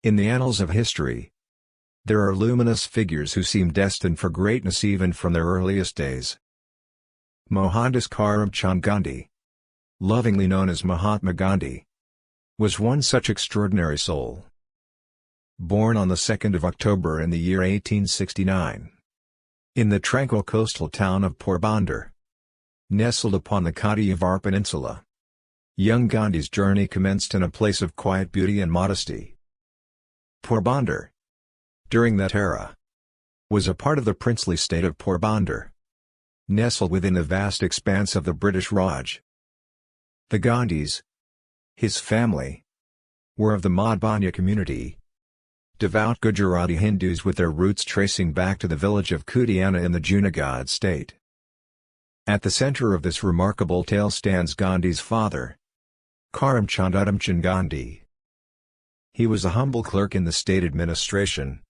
In the annals of history, there are luminous figures who seem destined for greatness even from their earliest days. Mohandas Karamchand Gandhi, lovingly known as Mahatma Gandhi, was one such extraordinary soul. Born on the 2nd of October in the year 1869, in the tranquil coastal town of Porbandar, nestled upon the Kathiawar Peninsula, young Gandhi's journey commenced in a place of quiet beauty and modesty. Porbandar, during that era, was a part of the princely state of Porbandar, nestled within the vast expanse of the British Raj. The Gandhis, his family, were of the Madhbanya community, devout Gujarati Hindus with their roots tracing back to the village of Kudiana in the Junagadh state. At the center of this remarkable tale stands Gandhi's father, Karamchand Gandhi. He was a humble clerk in the state administration,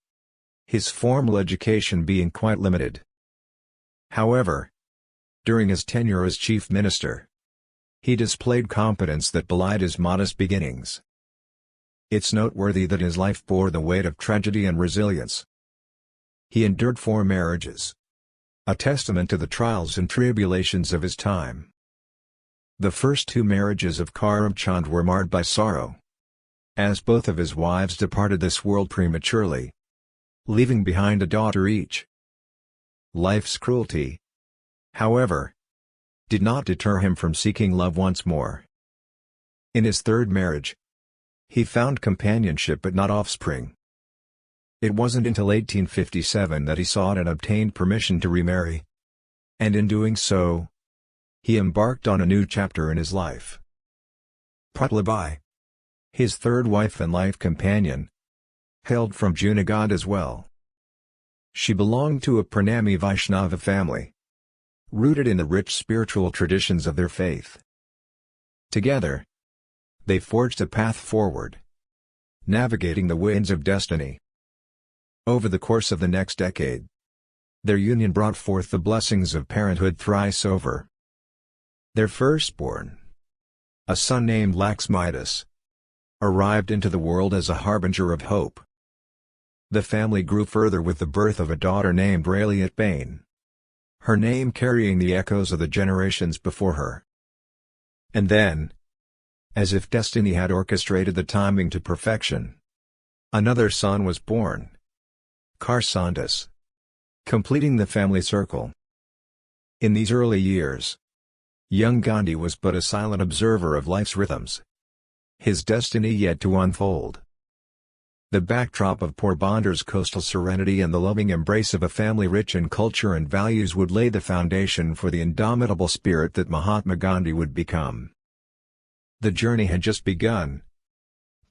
his formal education being quite limited. However, during his tenure as chief minister, he displayed competence that belied his modest beginnings. It's noteworthy that his life bore the weight of tragedy and resilience. He endured 4 marriages, a testament to the trials and tribulations of his time. The first 2 marriages of Karamchand were marred by sorrow, as both of his wives departed this world prematurely, leaving behind a daughter each. Life's cruelty, however, did not deter him from seeking love once more. In his 3rd marriage, he found companionship but not offspring. It wasn't until 1857 that he sought and obtained permission to remarry. And in doing so, he embarked on a new chapter in his life. Putlabai, his 3rd wife and life companion, hailed from Junagadh as well. She belonged to a Pranami Vaishnava family, rooted in the rich spiritual traditions of their faith. Together, they forged a path forward, navigating the winds of destiny. Over the course of the next decade, their union brought forth the blessings of parenthood thrice over. Their firstborn, a son named Laxmidas, arrived into the world as a harbinger of hope. The family grew further with the birth of a daughter named Railiat Bain, her name carrying the echoes of the generations before her. And then, as if destiny had orchestrated the timing to perfection, another son was born, Karsandas, completing the family circle. In these early years, young Gandhi was but a silent observer of life's rhythms, his destiny yet to unfold. The backdrop of Porbandar's coastal serenity and the loving embrace of a family rich in culture and values would lay the foundation for the indomitable spirit that Mahatma Gandhi would become. The journey had just begun,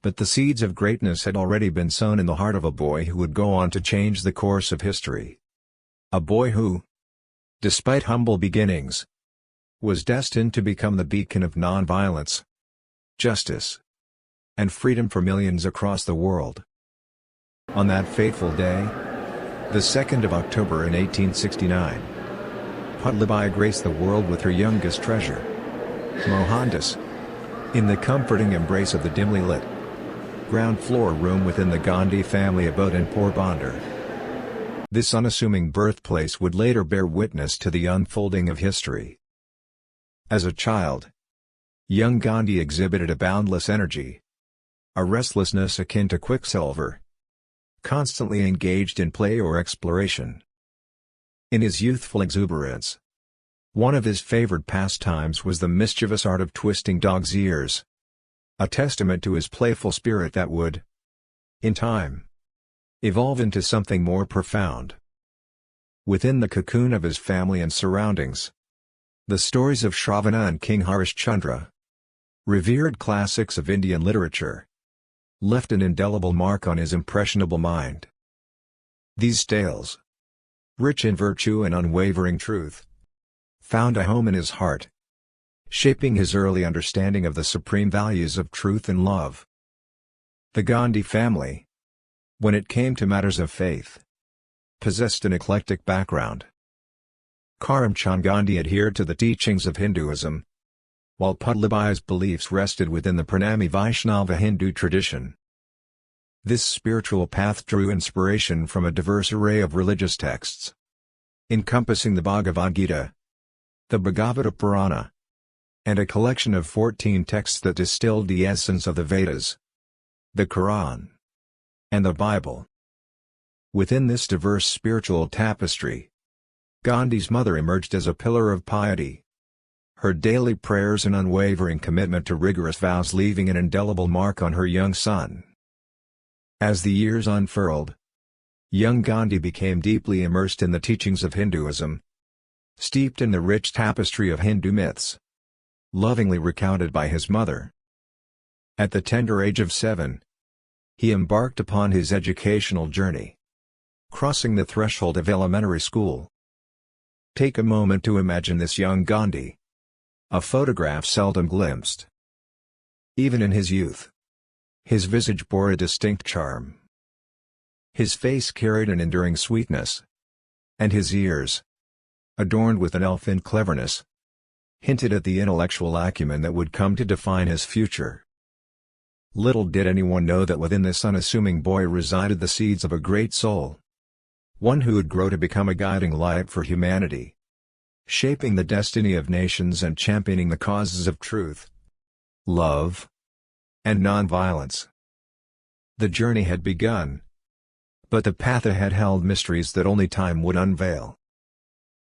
but the seeds of greatness had already been sown in the heart of a boy who would go on to change the course of history. A boy who, despite humble beginnings, was destined to become the beacon of nonviolence, justice, and freedom for millions across the world. On that fateful day, the 2nd of October in 1869, Putlabai graced the world with her youngest treasure, Mohandas, in the comforting embrace of the dimly lit ground floor room within the Gandhi family abode in Porbandar. This unassuming birthplace would later bear witness to the unfolding of history. As a child, young Gandhi exhibited a boundless energy, a restlessness akin to quicksilver, constantly engaged in play or exploration. In his youthful exuberance, one of his favored pastimes was the mischievous art of twisting dogs' ears, a testament to his playful spirit that would, in time, evolve into something more profound. Within the cocoon of his family and surroundings, the stories of Shravana and King Harishchandra, revered classics of Indian literature, left an indelible mark on his impressionable mind. These tales, rich in virtue and unwavering truth, found a home in his heart, shaping his early understanding of the supreme values of truth and love. The Gandhi family, when it came to matters of faith, possessed an eclectic background. Karamchand Gandhi adhered to the teachings of Hinduism, while Putlabai's beliefs rested within the Pranami Vaishnava Hindu tradition. This spiritual path drew inspiration from a diverse array of religious texts, encompassing the Bhagavad Gita, the Bhagavata Purana, and a collection of 14 texts that distilled the essence of the Vedas, the Quran, and the Bible. Within this diverse spiritual tapestry, Gandhi's mother emerged as a pillar of piety, her daily prayers and unwavering commitment to rigorous vows leaving an indelible mark on her young son. As the years unfurled, young Gandhi became deeply immersed in the teachings of Hinduism, steeped in the rich tapestry of Hindu myths, lovingly recounted by his mother. At the tender age of 7, he embarked upon his educational journey, crossing the threshold of elementary school. Take a moment to imagine this young Gandhi, a photograph seldom glimpsed. Even in his youth, his visage bore a distinct charm. His face carried an enduring sweetness, and his ears, adorned with an elfin cleverness, hinted at the intellectual acumen that would come to define his future. Little did anyone know that within this unassuming boy resided the seeds of a great soul, one who would grow to become a guiding light for humanity, shaping the destiny of nations and championing the causes of truth, love, and nonviolence. The journey had begun, but the path ahead held mysteries that only time would unveil.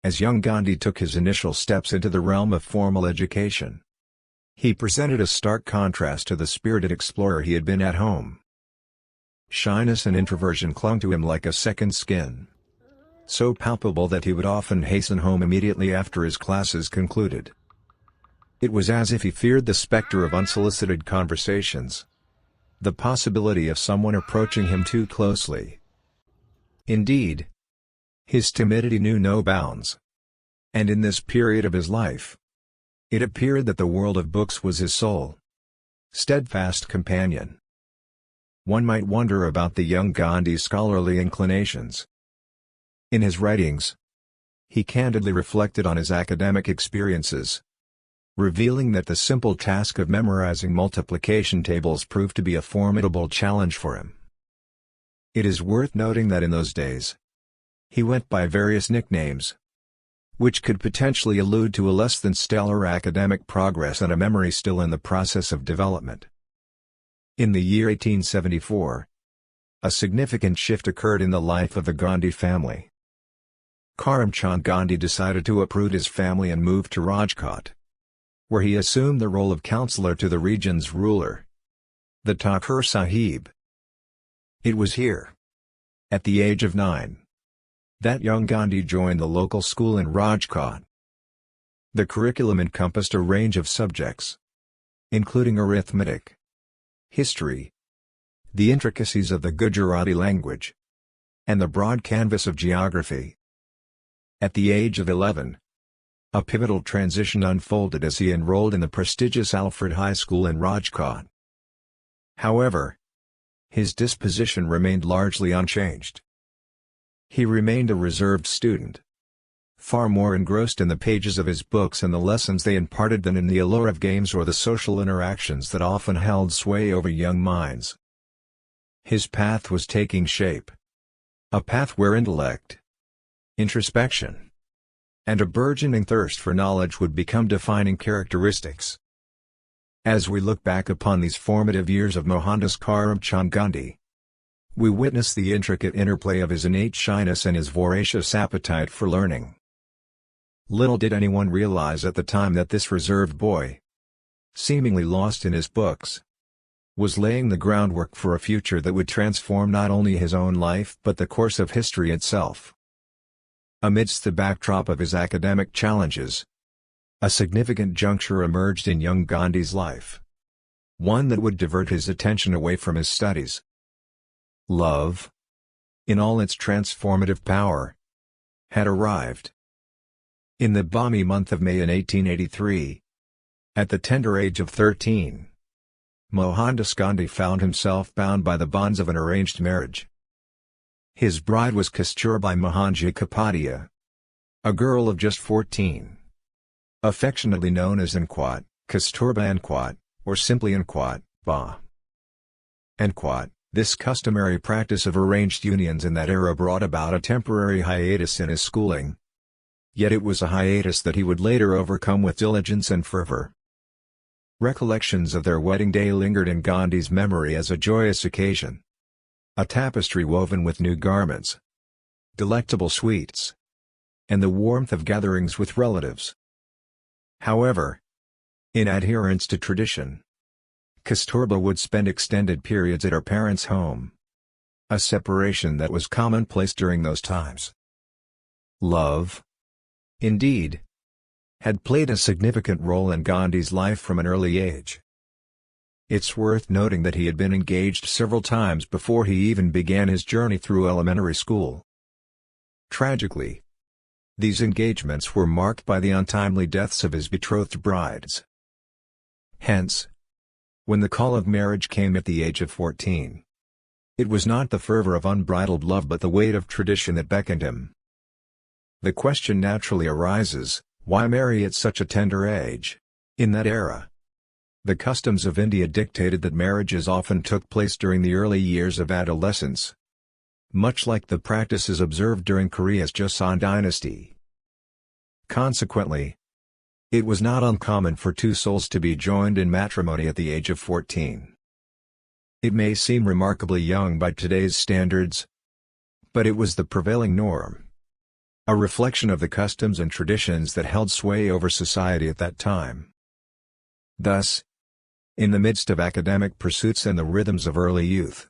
As young Gandhi took his initial steps into the realm of formal education, he presented a stark contrast to the spirited explorer he had been at home. Shyness and introversion clung to him like a second skin, so palpable that he would often hasten home immediately after his classes concluded. It was as if he feared the specter of unsolicited conversations, the possibility of someone approaching him too closely. Indeed, his timidity knew no bounds, and in this period of his life, it appeared that the world of books was his sole, steadfast companion. One might wonder about the young Gandhi's scholarly inclinations. In his writings, he candidly reflected on his academic experiences, revealing that the simple task of memorizing multiplication tables proved to be a formidable challenge for him. It is worth noting that in those days, he went by various nicknames, which could potentially allude to a less than stellar academic progress and a memory still in the process of development. In the year 1874, a significant shift occurred in the life of the Gandhi family. Karamchand Gandhi decided to uproot his family and move to Rajkot, where he assumed the role of counselor to the region's ruler, the Thakur Sahib. It was here, at the age of 9, that young Gandhi joined the local school in Rajkot. The curriculum encompassed a range of subjects, including arithmetic, history, the intricacies of the Gujarati language, and the broad canvas of geography. At the age of 11, a pivotal transition unfolded as he enrolled in the prestigious Alfred High School in Rajkot. However, his disposition remained largely unchanged. He remained a reserved student, far more engrossed in the pages of his books and the lessons they imparted than in the allure of games or the social interactions that often held sway over young minds. His path was taking shape, a path where intellect, introspection, and a burgeoning thirst for knowledge would become defining characteristics. As we look back upon these formative years of Mohandas Karamchand Gandhi, we witness the intricate interplay of his innate shyness and his voracious appetite for learning. Little did anyone realize at the time that this reserved boy, seemingly lost in his books, was laying the groundwork for a future that would transform not only his own life but the course of history itself. Amidst the backdrop of his academic challenges, a significant juncture emerged in young Gandhi's life, one that would divert his attention away from his studies. Love, in all its transformative power, had arrived. In the balmy month of May in 1883, at the tender age of 13, Mohandas Gandhi found himself bound by the bonds of an arranged marriage. His bride was Kasturba Mohanji Kapadia, a girl of just 14. Affectionately known as Anquat, Kasturba Anquat, or simply Anquat, Ba. Anquat, This customary practice of arranged unions in that era brought about a temporary hiatus in his schooling. Yet it was a hiatus that he would later overcome with diligence and fervor. Recollections of their wedding day lingered in Gandhi's memory as a joyous occasion. A tapestry woven with new garments, delectable sweets, and the warmth of gatherings with relatives. However, in adherence to tradition, Kasturba would spend extended periods at her parents' home, a separation that was commonplace during those times. Love, indeed, had played a significant role in Gandhi's life from an early age. It's worth noting that he had been engaged several times before he even began his journey through elementary school. Tragically, these engagements were marked by the untimely deaths of his betrothed brides. Hence, when the call of marriage came at the age of 14, it was not the fervor of unbridled love but the weight of tradition that beckoned him. The question naturally arises, why marry at such a tender age? In that era, the customs of India dictated that marriages often took place during the early years of adolescence, much like the practices observed during Korea's Joseon dynasty. Consequently, it was not uncommon for two souls to be joined in matrimony at the age of 14. It may seem remarkably young by today's standards, but it was the prevailing norm, a reflection of the customs and traditions that held sway over society at that time. Thus, in the midst of academic pursuits and the rhythms of early youth,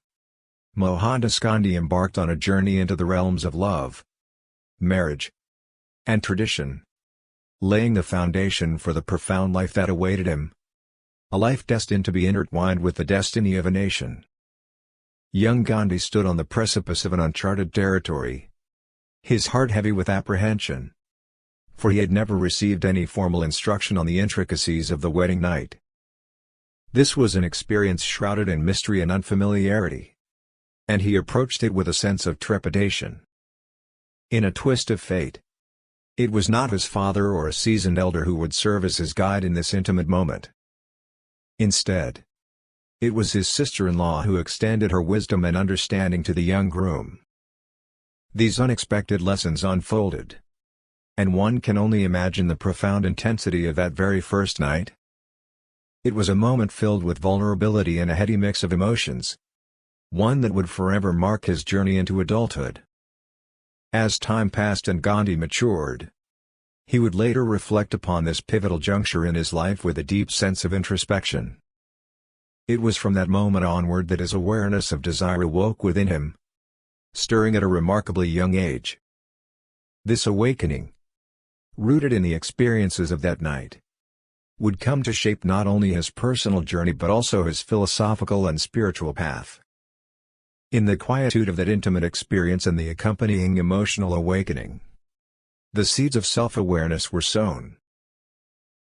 Mohandas Gandhi embarked on a journey into the realms of love, marriage, and tradition, laying the foundation for the profound life that awaited him, a life destined to be intertwined with the destiny of a nation. Young Gandhi stood on the precipice of an uncharted territory, his heart heavy with apprehension, for he had never received any formal instruction on the intricacies of the wedding night. This was an experience shrouded in mystery and unfamiliarity, and he approached it with a sense of trepidation. In a twist of fate, it was not his father or a seasoned elder who would serve as his guide in this intimate moment. Instead, it was his sister-in-law who extended her wisdom and understanding to the young groom. These unexpected lessons unfolded, and one can only imagine the profound intensity of that very first night. It was a moment filled with vulnerability and a heady mix of emotions, one that would forever mark his journey into adulthood. As time passed and Gandhi matured, he would later reflect upon this pivotal juncture in his life with a deep sense of introspection. It was from that moment onward that his awareness of desire awoke within him, stirring at a remarkably young age. This awakening, rooted in the experiences of that night, would come to shape not only his personal journey but also his philosophical and spiritual path. In the quietude of that intimate experience and the accompanying emotional awakening, the seeds of self-awareness were sown.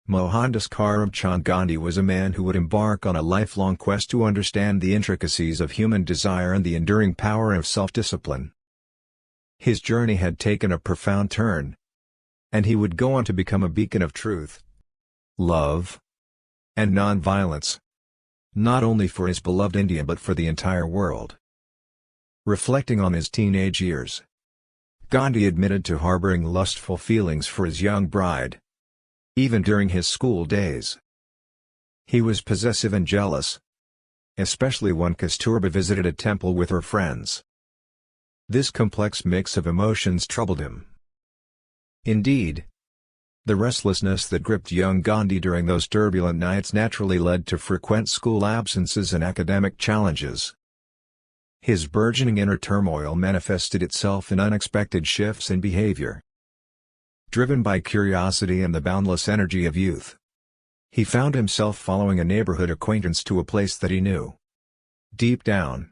Mohandas Karamchand Gandhi was a man who would embark on a lifelong quest to understand the intricacies of human desire and the enduring power of self-discipline. His journey had taken a profound turn, and he would go on to become a beacon of truth, love, and non-violence, not only for his beloved India but for the entire world. Reflecting on his teenage years, Gandhi admitted to harboring lustful feelings for his young bride, even during his school days. He was possessive and jealous, especially when Kasturba visited a temple with her friends. This complex mix of emotions troubled him. Indeed, the restlessness that gripped young Gandhi during those turbulent nights naturally led to frequent school absences and academic challenges. His burgeoning inner turmoil manifested itself in unexpected shifts in behavior. Driven by curiosity and the boundless energy of youth, he found himself following a neighborhood acquaintance to a place that he knew, deep down,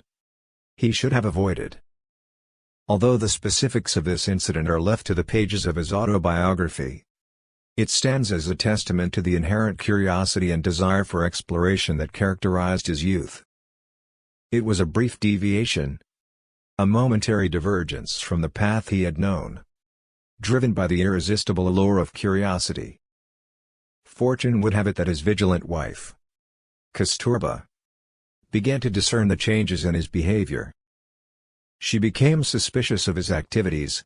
he should have avoided. Although the specifics of this incident are left to the pages of his autobiography, it stands as a testament to the inherent curiosity and desire for exploration that characterized his youth. It was a brief deviation, a momentary divergence from the path he had known, driven by the irresistible allure of curiosity. Fortune would have it that his vigilant wife, Kasturba, began to discern the changes in his behavior. She became suspicious of his activities,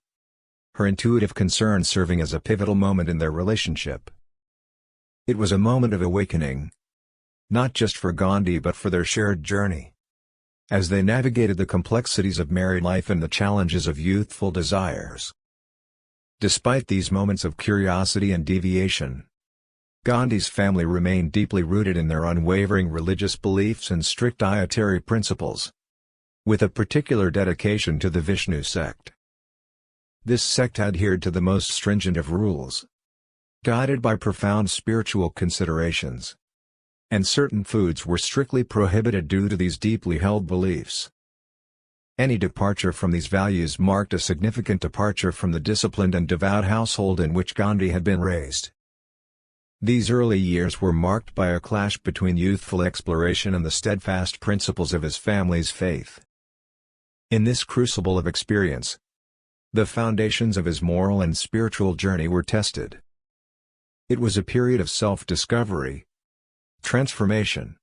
her intuitive concern serving as a pivotal moment in their relationship. It was a moment of awakening, not just for Gandhi but for their shared journey. As they navigated the complexities of married life and the challenges of youthful desires. Despite these moments of curiosity and deviation, Gandhi's family remained deeply rooted in their unwavering religious beliefs and strict dietary principles, with a particular dedication to the Vishnu sect. This sect adhered to the most stringent of rules, guided by profound spiritual considerations, and certain foods were strictly prohibited due to these deeply held beliefs. Any departure from these values marked a significant departure from the disciplined and devout household in which Gandhi had been raised. These early years were marked by a clash between youthful exploration and the steadfast principles of his family's faith. In this crucible of experience, the foundations of his moral and spiritual journey were tested. It was a period of self-discovery, transformation,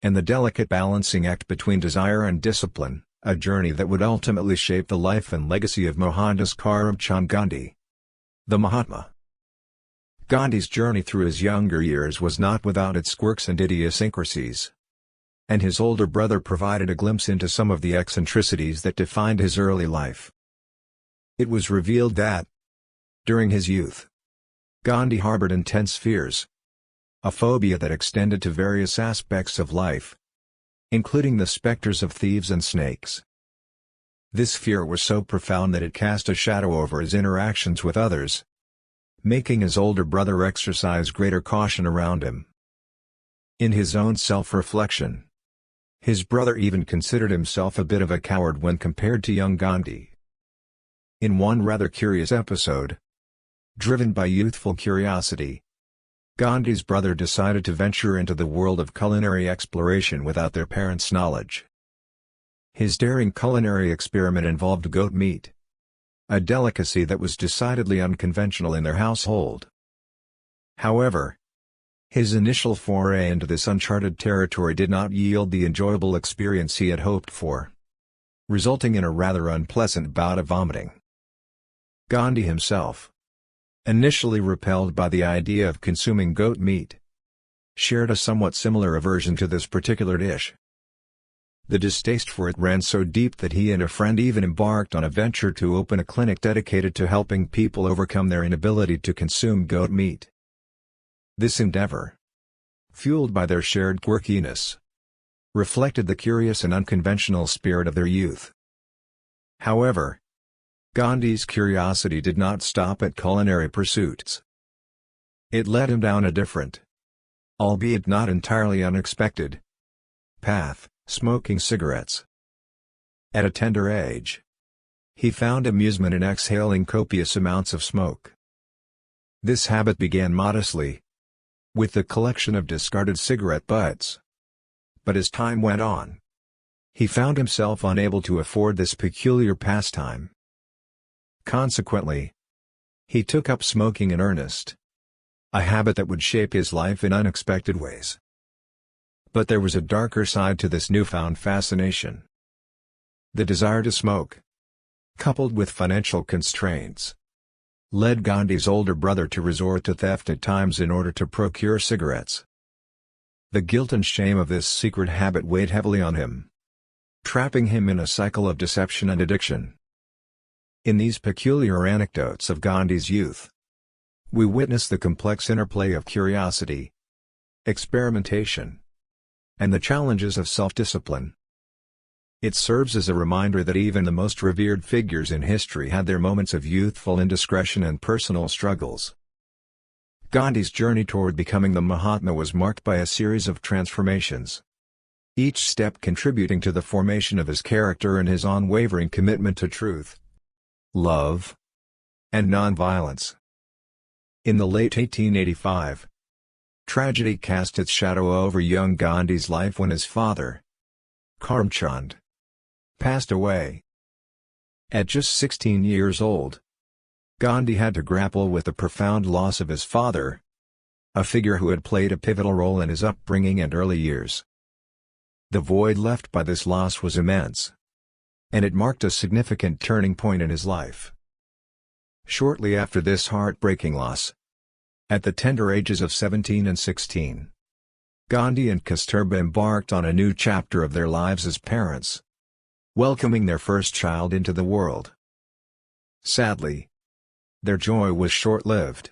and the delicate balancing act between desire and discipline, a journey that would ultimately shape the life and legacy of Mohandas Karamchand Gandhi, the Mahatma. Gandhi's journey through his younger years was not without its quirks and idiosyncrasies, and his older brother provided a glimpse into some of the eccentricities that defined his early life. It was revealed that, during his youth, Gandhi harbored intense fears, a phobia that extended to various aspects of life, including the specters of thieves and snakes. This fear was so profound that it cast a shadow over his interactions with others, making his older brother exercise greater caution around him. In his own self-reflection, his brother even considered himself a bit of a coward when compared to young Gandhi. In one rather curious episode, driven by youthful curiosity, Gandhi's brother decided to venture into the world of culinary exploration without their parents' knowledge. His daring culinary experiment involved goat meat, a delicacy that was decidedly unconventional in their household. However, his initial foray into this uncharted territory did not yield the enjoyable experience he had hoped for, resulting in a rather unpleasant bout of vomiting. Gandhi himself, initially repelled by the idea of consuming goat meat, shared a somewhat similar aversion to this particular dish. The distaste for it ran so deep that he and a friend even embarked on a venture to open a clinic dedicated to helping people overcome their inability to consume goat meat. This endeavor, fueled by their shared quirkiness, reflected the curious and unconventional spirit of their youth. However, Gandhi's curiosity did not stop at culinary pursuits. It led him down a different, albeit not entirely unexpected, path: smoking cigarettes. At a tender age, he found amusement in exhaling copious amounts of smoke. This habit began modestly, with the collection of discarded cigarette butts. But as time went on, he found himself unable to afford this peculiar pastime. Consequently, he took up smoking in earnest, a habit that would shape his life in unexpected ways. But there was a darker side to this newfound fascination. The desire to smoke, coupled with financial constraints, led Gandhi's older brother to resort to theft at times in order to procure cigarettes. The guilt and shame of this secret habit weighed heavily on him, trapping him in a cycle of deception and addiction. In these peculiar anecdotes of Gandhi's youth, we witness the complex interplay of curiosity, experimentation, and the challenges of self-discipline. It serves as a reminder that even the most revered figures in history had their moments of youthful indiscretion and personal struggles. Gandhi's journey toward becoming the Mahatma was marked by a series of transformations, each step contributing to the formation of his character and his unwavering commitment to truth, love, and nonviolence. In the late 1885, tragedy cast its shadow over young Gandhi's life when his father, Karamchand, passed away. At just 16 years old, Gandhi had to grapple with the profound loss of his father, a figure who had played a pivotal role in his upbringing and early years. The void left by this loss was immense, and it marked a significant turning point in his life. Shortly after this heartbreaking loss, at the tender ages of 17 and 16, Gandhi and Kasturba embarked on a new chapter of their lives as parents, welcoming their first child into the world. Sadly, their joy was short-lived,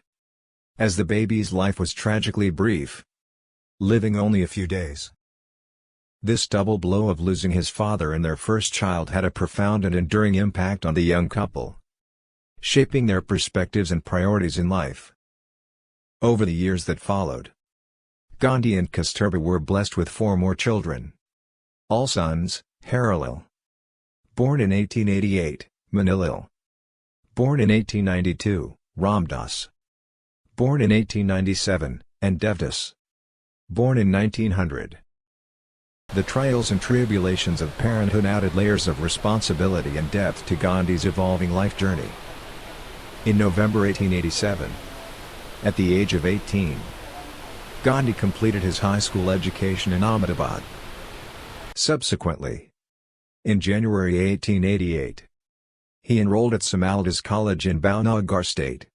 as the baby's life was tragically brief, living only a few days. This double blow of losing his father and their first child had a profound and enduring impact on the young couple, shaping their perspectives and priorities in life. Over the years that followed, Gandhi and Kasturba were blessed with 4 more children. All sons: Harilal, born in 1888, Manilal, born in 1892, Ramdas, born in 1897, and Devdas, born in 1900. The trials and tribulations of parenthood added layers of responsibility and depth to Gandhi's evolving life journey. In November 1887, at the age of 18, Gandhi completed his high school education in Ahmedabad. Subsequently, in January 1888, he enrolled at Samaldas College in Bhavnagar state,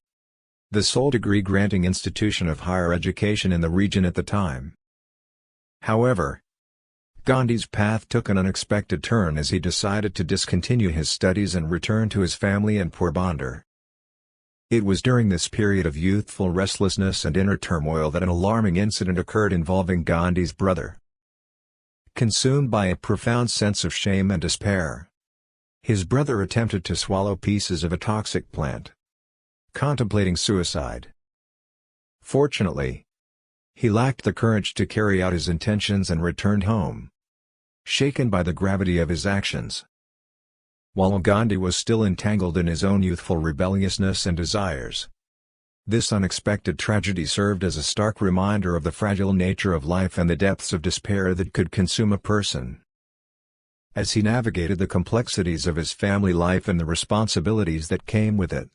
the sole degree-granting institution of higher education in the region at the time. However, Gandhi's path took an unexpected turn as he decided to discontinue his studies and return to his family in Porbandar. It was during this period of youthful restlessness and inner turmoil that an alarming incident occurred involving Gandhi's brother. Consumed by a profound sense of shame and despair, his brother attempted to swallow pieces of a toxic plant, contemplating suicide. Fortunately, he lacked the courage to carry out his intentions and returned home, shaken by the gravity of his actions. While Gandhi was still entangled in his own youthful rebelliousness and desires, this unexpected tragedy served as a stark reminder of the fragile nature of life and the depths of despair that could consume a person. As he navigated the complexities of his family life and the responsibilities that came with it,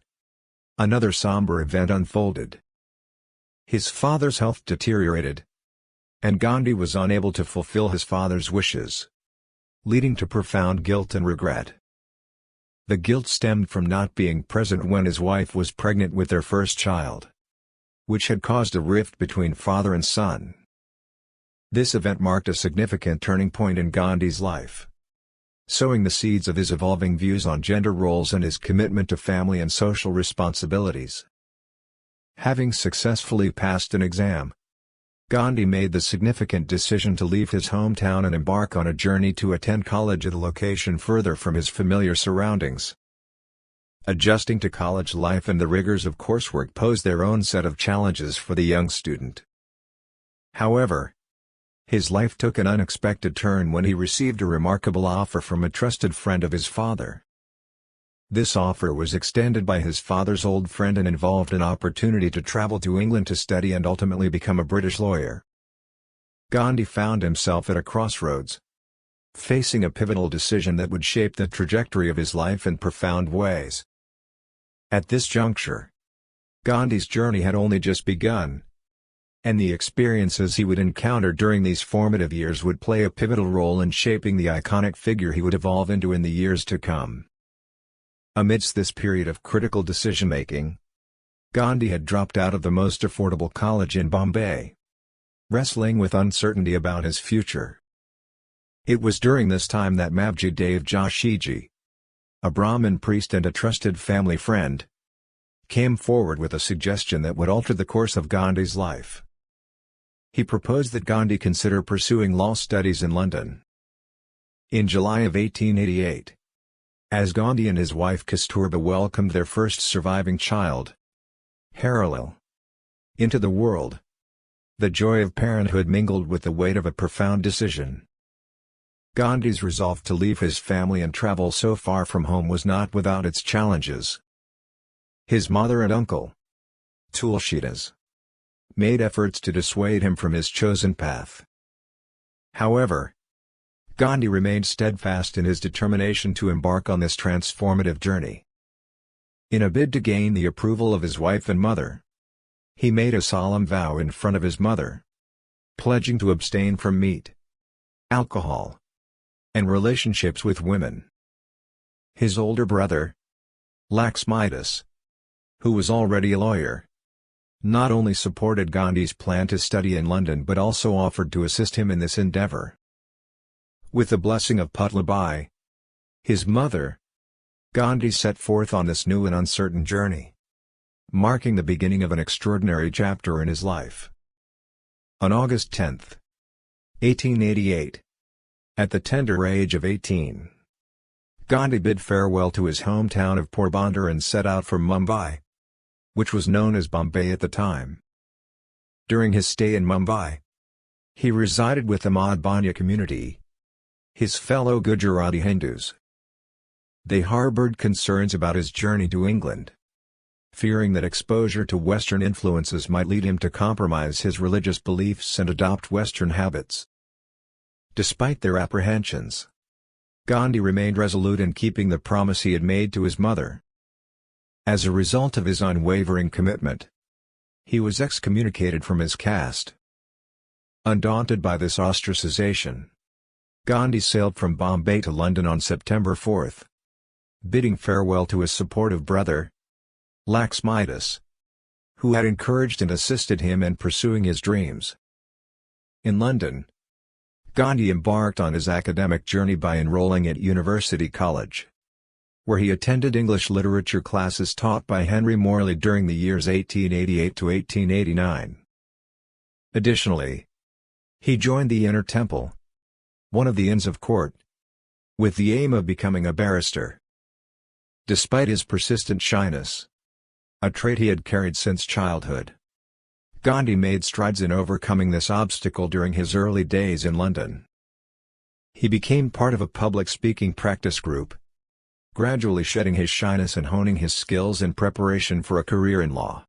another somber event unfolded. His father's health deteriorated, and Gandhi was unable to fulfill his father's wishes, leading to profound guilt and regret. The guilt stemmed from not being present when his wife was pregnant with their first child, which had caused a rift between father and son. This event marked a significant turning point in Gandhi's life, sowing the seeds of his evolving views on gender roles and his commitment to family and social responsibilities. Having successfully passed an exam, Gandhi made the significant decision to leave his hometown and embark on a journey to attend college at a location further from his familiar surroundings. Adjusting to college life and the rigors of coursework posed their own set of challenges for the young student. However, his life took an unexpected turn when he received a remarkable offer from a trusted friend of his father. This offer was extended by his father's old friend and involved an opportunity to travel to England to study and ultimately become a British lawyer. Gandhi found himself at a crossroads, facing a pivotal decision that would shape the trajectory of his life in profound ways. At this juncture, Gandhi's journey had only just begun, and the experiences he would encounter during these formative years would play a pivotal role in shaping the iconic figure he would evolve into in the years to come. Amidst this period of critical decision-making, Gandhi had dropped out of the most affordable college in Bombay, wrestling with uncertainty about his future. It was during this time that Mabji Dev Joshiji, a Brahmin priest and a trusted family friend, came forward with a suggestion that would alter the course of Gandhi's life. He proposed that Gandhi consider pursuing law studies in London. In July of 1888, as Gandhi and his wife Kasturba welcomed their first surviving child, Harilal, into the world, the joy of parenthood mingled with the weight of a profound decision. Gandhi's resolve to leave his family and travel so far from home was not without its challenges. His mother and uncle, Tulsidas, made efforts to dissuade him from his chosen path. However, Gandhi remained steadfast in his determination to embark on this transformative journey. In a bid to gain the approval of his wife and mother, he made a solemn vow in front of his mother, pledging to abstain from meat, alcohol, and relationships with women. His older brother, Laxmidas, who was already a lawyer, not only supported Gandhi's plan to study in London but also offered to assist him in this endeavour. With the blessing of Putlabai, his mother, Gandhi set forth on this new and uncertain journey, marking the beginning of an extraordinary chapter in his life. On August 10, 1888, at the tender age of 18, Gandhi bid farewell to his hometown of Porbandar and set out for Mumbai, which was known as Bombay at the time. During his stay in Mumbai, he resided with the Madhbanya community, his fellow Gujarati Hindus. They harbored concerns about his journey to England, fearing that exposure to Western influences might lead him to compromise his religious beliefs and adopt Western habits. Despite their apprehensions, Gandhi remained resolute in keeping the promise he had made to his mother. As a result of his unwavering commitment, he was excommunicated from his caste. Undaunted by this ostracization, Gandhi sailed from Bombay to London on September 4, bidding farewell to his supportive brother, Laxmidas, who had encouraged and assisted him in pursuing his dreams. In London, Gandhi embarked on his academic journey by enrolling at University College, where he attended English literature classes taught by Henry Morley during the years 1888 to 1889. Additionally, he joined the Inner Temple, one of the Inns of Court, with the aim of becoming a barrister. Despite his persistent shyness, a trait he had carried since childhood, Gandhi made strides in overcoming this obstacle during his early days in London. He became part of a public speaking practice group, gradually shedding his shyness and honing his skills in preparation for a career in law.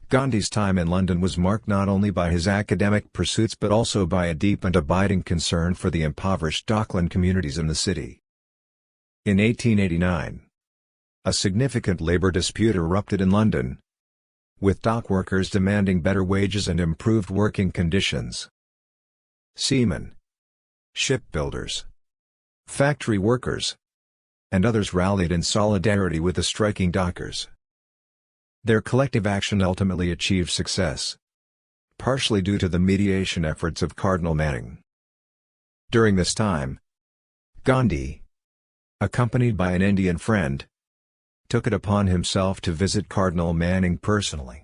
Gandhi's time in London was marked not only by his academic pursuits but also by a deep and abiding concern for the impoverished dockland communities in the city. In 1889, a significant labour dispute erupted in London, with dock workers demanding better wages and improved working conditions. Seamen, shipbuilders, factory workers, and others rallied in solidarity with the striking dockers. Their collective action ultimately achieved success, partially due to the mediation efforts of Cardinal Manning. During this time, Gandhi, accompanied by an Indian friend, took it upon himself to visit Cardinal Manning personally.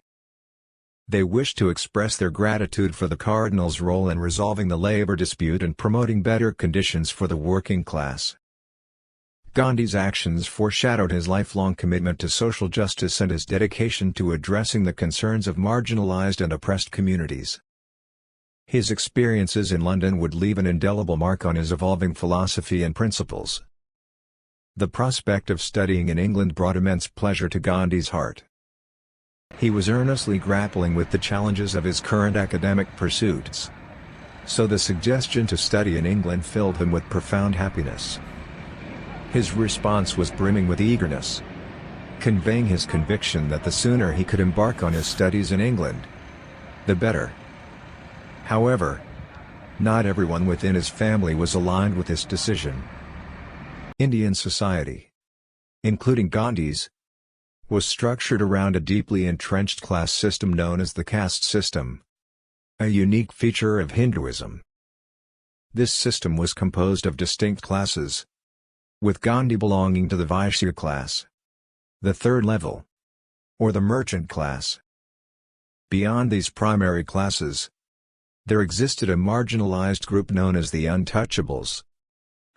They wished to express their gratitude for the Cardinal's role in resolving the labor dispute and promoting better conditions for the working class. Gandhi's actions foreshadowed his lifelong commitment to social justice and his dedication to addressing the concerns of marginalized and oppressed communities. His experiences in London would leave an indelible mark on his evolving philosophy and principles. The prospect of studying in England brought immense pleasure to Gandhi's heart. He was earnestly grappling with the challenges of his current academic pursuits, so the suggestion to study in England filled him with profound happiness. His response was brimming with eagerness, conveying his conviction that the sooner he could embark on his studies in England, the better. However, not everyone within his family was aligned with this decision. Indian society, including Gandhi's, was structured around a deeply entrenched class system known as the caste system, a unique feature of Hinduism. This system was composed of distinct classes, with Gandhi belonging to the Vaishya class, the third level, or the merchant class. Beyond these primary classes, there existed a marginalized group known as the untouchables,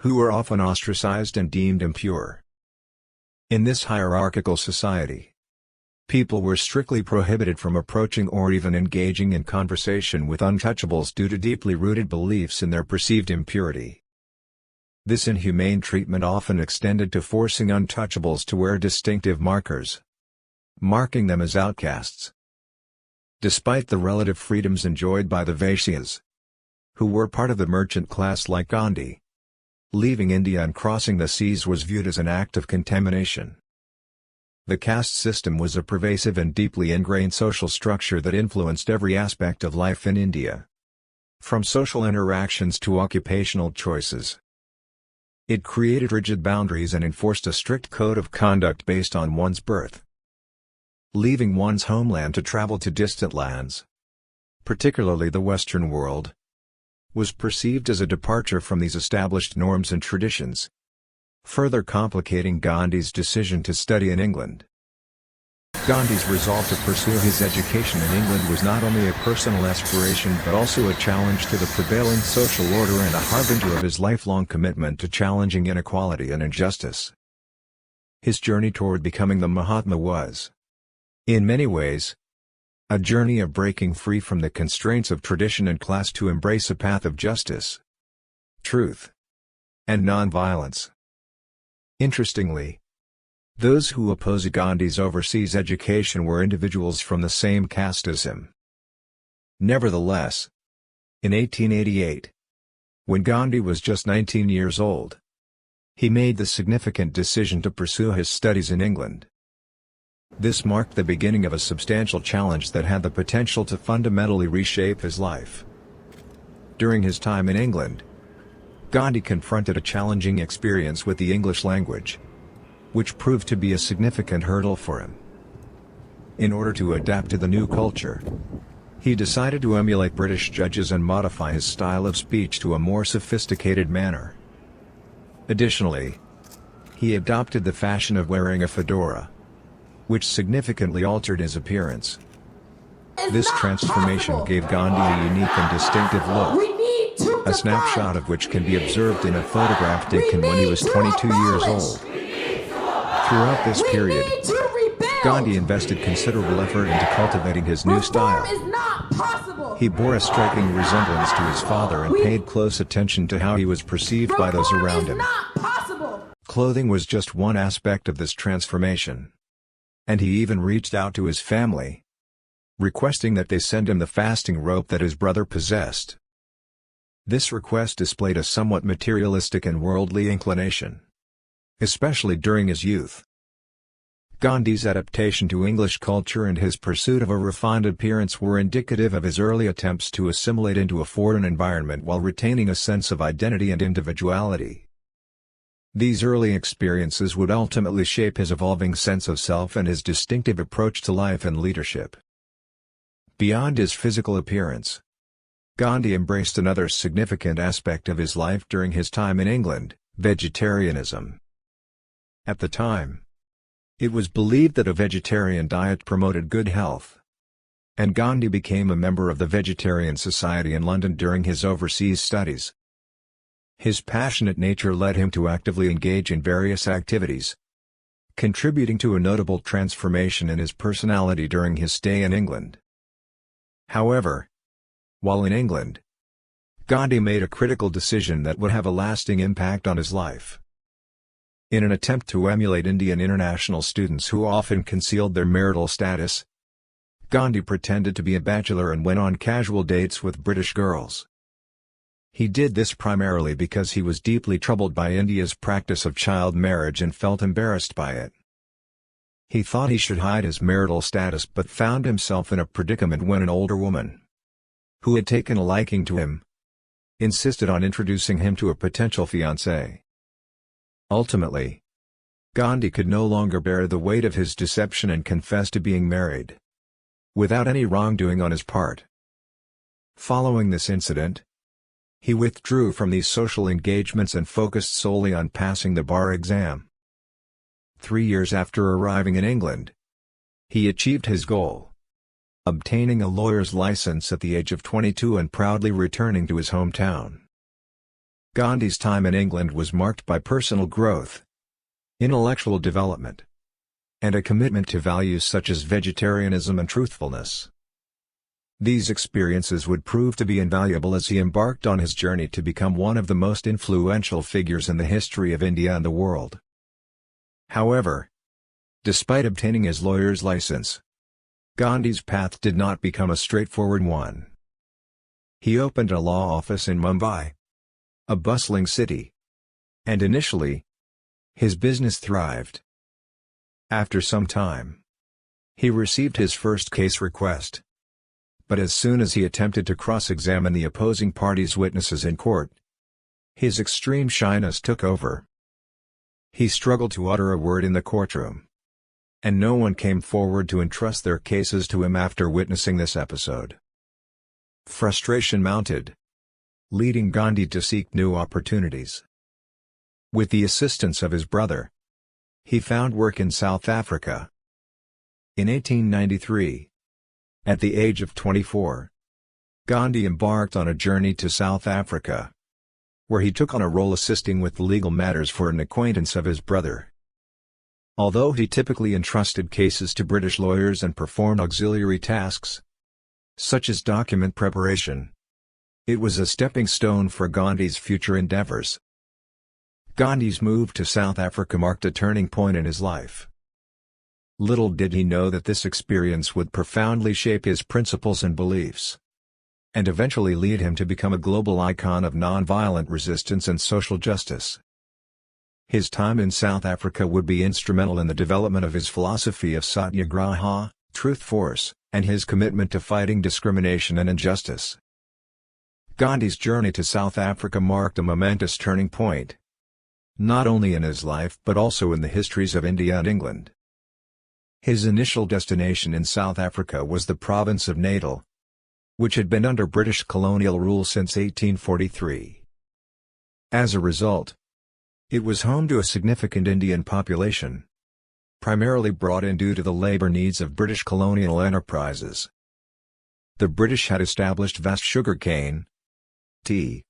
who were often ostracized and deemed impure. In this hierarchical society, people were strictly prohibited from approaching or even engaging in conversation with untouchables due to deeply rooted beliefs in their perceived impurity. This inhumane treatment often extended to forcing untouchables to wear distinctive markers, marking them as outcasts. Despite the relative freedoms enjoyed by the Vaishyas, who were part of the merchant class like Gandhi, leaving India and crossing the seas was viewed as an act of contamination. The caste system was a pervasive and deeply ingrained social structure that influenced every aspect of life in India. From social interactions to occupational choices. It created rigid boundaries and enforced a strict code of conduct based on one's birth. Leaving one's homeland to travel to distant lands, particularly the Western world, was perceived as a departure from these established norms and traditions, further complicating Gandhi's decision to study in England. Gandhi's resolve to pursue his education in England was not only a personal aspiration but also a challenge to the prevailing social order and a harbinger of his lifelong commitment to challenging inequality and injustice. His journey toward becoming the Mahatma was, in many ways, a journey of breaking free from the constraints of tradition and class to embrace a path of justice, truth, and nonviolence. Interestingly, those who opposed Gandhi's overseas education were individuals from the same caste as him. Nevertheless, in 1888, when Gandhi was just 19 years old, he made the significant decision to pursue his studies in England. This marked the beginning of a substantial challenge that had the potential to fundamentally reshape his life. During his time in England, Gandhi confronted a challenging experience with the English language, which proved to be a significant hurdle for him. In order to adapt to the new culture, he decided to emulate British judges and modify his style of speech to a more sophisticated manner. Additionally, he adopted the fashion of wearing a fedora, which significantly altered his appearance. This transformation gave Gandhi a unique and distinctive look, a snapshot of which can be observed in a photograph taken when he was 22 years old. Throughout this period, Gandhi invested considerable effort into cultivating his new style. He bore a striking resemblance to his father and paid close attention to how he was perceived by those around him. Clothing was just one aspect of this transformation, and he even reached out to his family, requesting that they send him the fasting rope that his brother possessed. This request displayed a somewhat materialistic and worldly inclination, especially during his youth. Gandhi's adaptation to English culture and his pursuit of a refined appearance were indicative of his early attempts to assimilate into a foreign environment while retaining a sense of identity and individuality. These early experiences would ultimately shape his evolving sense of self and his distinctive approach to life and leadership. Beyond his physical appearance, Gandhi embraced another significant aspect of his life during his time in England: vegetarianism. At the time, it was believed that a vegetarian diet promoted good health, and Gandhi became a member of the Vegetarian Society in London during his overseas studies. His passionate nature led him to actively engage in various activities, contributing to a notable transformation in his personality during his stay in England. However, while in England, Gandhi made a critical decision that would have a lasting impact on his life. In an attempt to emulate Indian international students who often concealed their marital status, Gandhi pretended to be a bachelor and went on casual dates with British girls. He did this primarily because he was deeply troubled by India's practice of child marriage and felt embarrassed by it. He thought he should hide his marital status but found himself in a predicament when an older woman, who had taken a liking to him, insisted on introducing him to a potential fiancé. Ultimately, Gandhi could no longer bear the weight of his deception and confessed to being married, without any wrongdoing on his part. Following this incident, he withdrew from these social engagements and focused solely on passing the bar exam. 3 years after arriving in England, he achieved his goal, obtaining a lawyer's license at the age of 22 and proudly returning to his hometown. Gandhi's time in England was marked by personal growth, intellectual development, and a commitment to values such as vegetarianism and truthfulness. These experiences would prove to be invaluable as he embarked on his journey to become one of the most influential figures in the history of India and the world. However, despite obtaining his lawyer's license, Gandhi's path did not become a straightforward one. He opened a law office in Mumbai, a bustling city, and initially, his business thrived. After some time, he received his first case request, But as soon as he attempted to cross-examine the opposing party's witnesses in court, his extreme shyness took over. He struggled to utter a word in the courtroom, and no one came forward to entrust their cases to him after witnessing this episode. Frustration mounted, leading Gandhi to seek new opportunities. With the assistance of his brother, he found work in South Africa. In 1893, at the age of 24, Gandhi embarked on a journey to South Africa, where he took on a role assisting with legal matters for an acquaintance of his brother. Although he typically entrusted cases to British lawyers and performed auxiliary tasks, such as document preparation, it was a stepping stone for Gandhi's future endeavors. Gandhi's move to South Africa marked a turning point in his life. Little did he know that this experience would profoundly shape his principles and beliefs, and eventually lead him to become a global icon of nonviolent resistance and social justice. His time in South Africa would be instrumental in the development of his philosophy of satyagraha, truth force, and his commitment to fighting discrimination and injustice. Gandhi's journey to South Africa marked a momentous turning point, not only in his life but also in the histories of India and England. His initial destination in South Africa was the province of Natal, which had been under British colonial rule since 1843. As a result, it was home to a significant Indian population, primarily brought in due to the labor needs of British colonial enterprises. The British had established vast sugarcane, tea,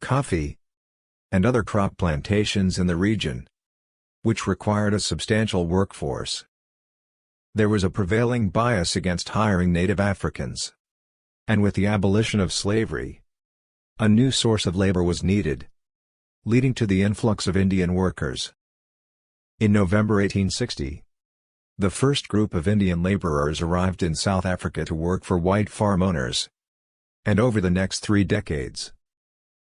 coffee, and other crop plantations in the region, which required a substantial workforce. There was a prevailing bias against hiring native Africans, and with the abolition of slavery, a new source of labor was needed, leading to the influx of Indian workers. In November 1860, the first group of Indian laborers arrived in South Africa to work for white farm owners, and over the next 3 decades,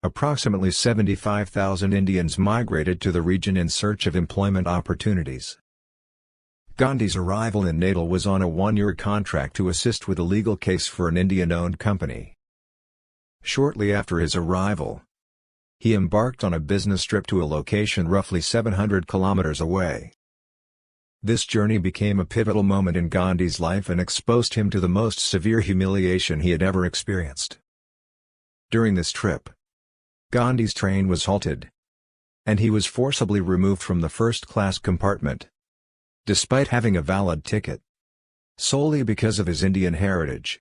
approximately 75,000 Indians migrated to the region in search of employment opportunities. Gandhi's arrival in Natal was on a 1-year contract to assist with a legal case for an Indian-owned company. Shortly after his arrival, he embarked on a business trip to a location roughly 700 kilometers away. This journey became a pivotal moment in Gandhi's life and exposed him to the most severe humiliation he had ever experienced. During this trip, Gandhi's train was halted, and he was forcibly removed from the first-class compartment, despite having a valid ticket, solely because of his Indian heritage.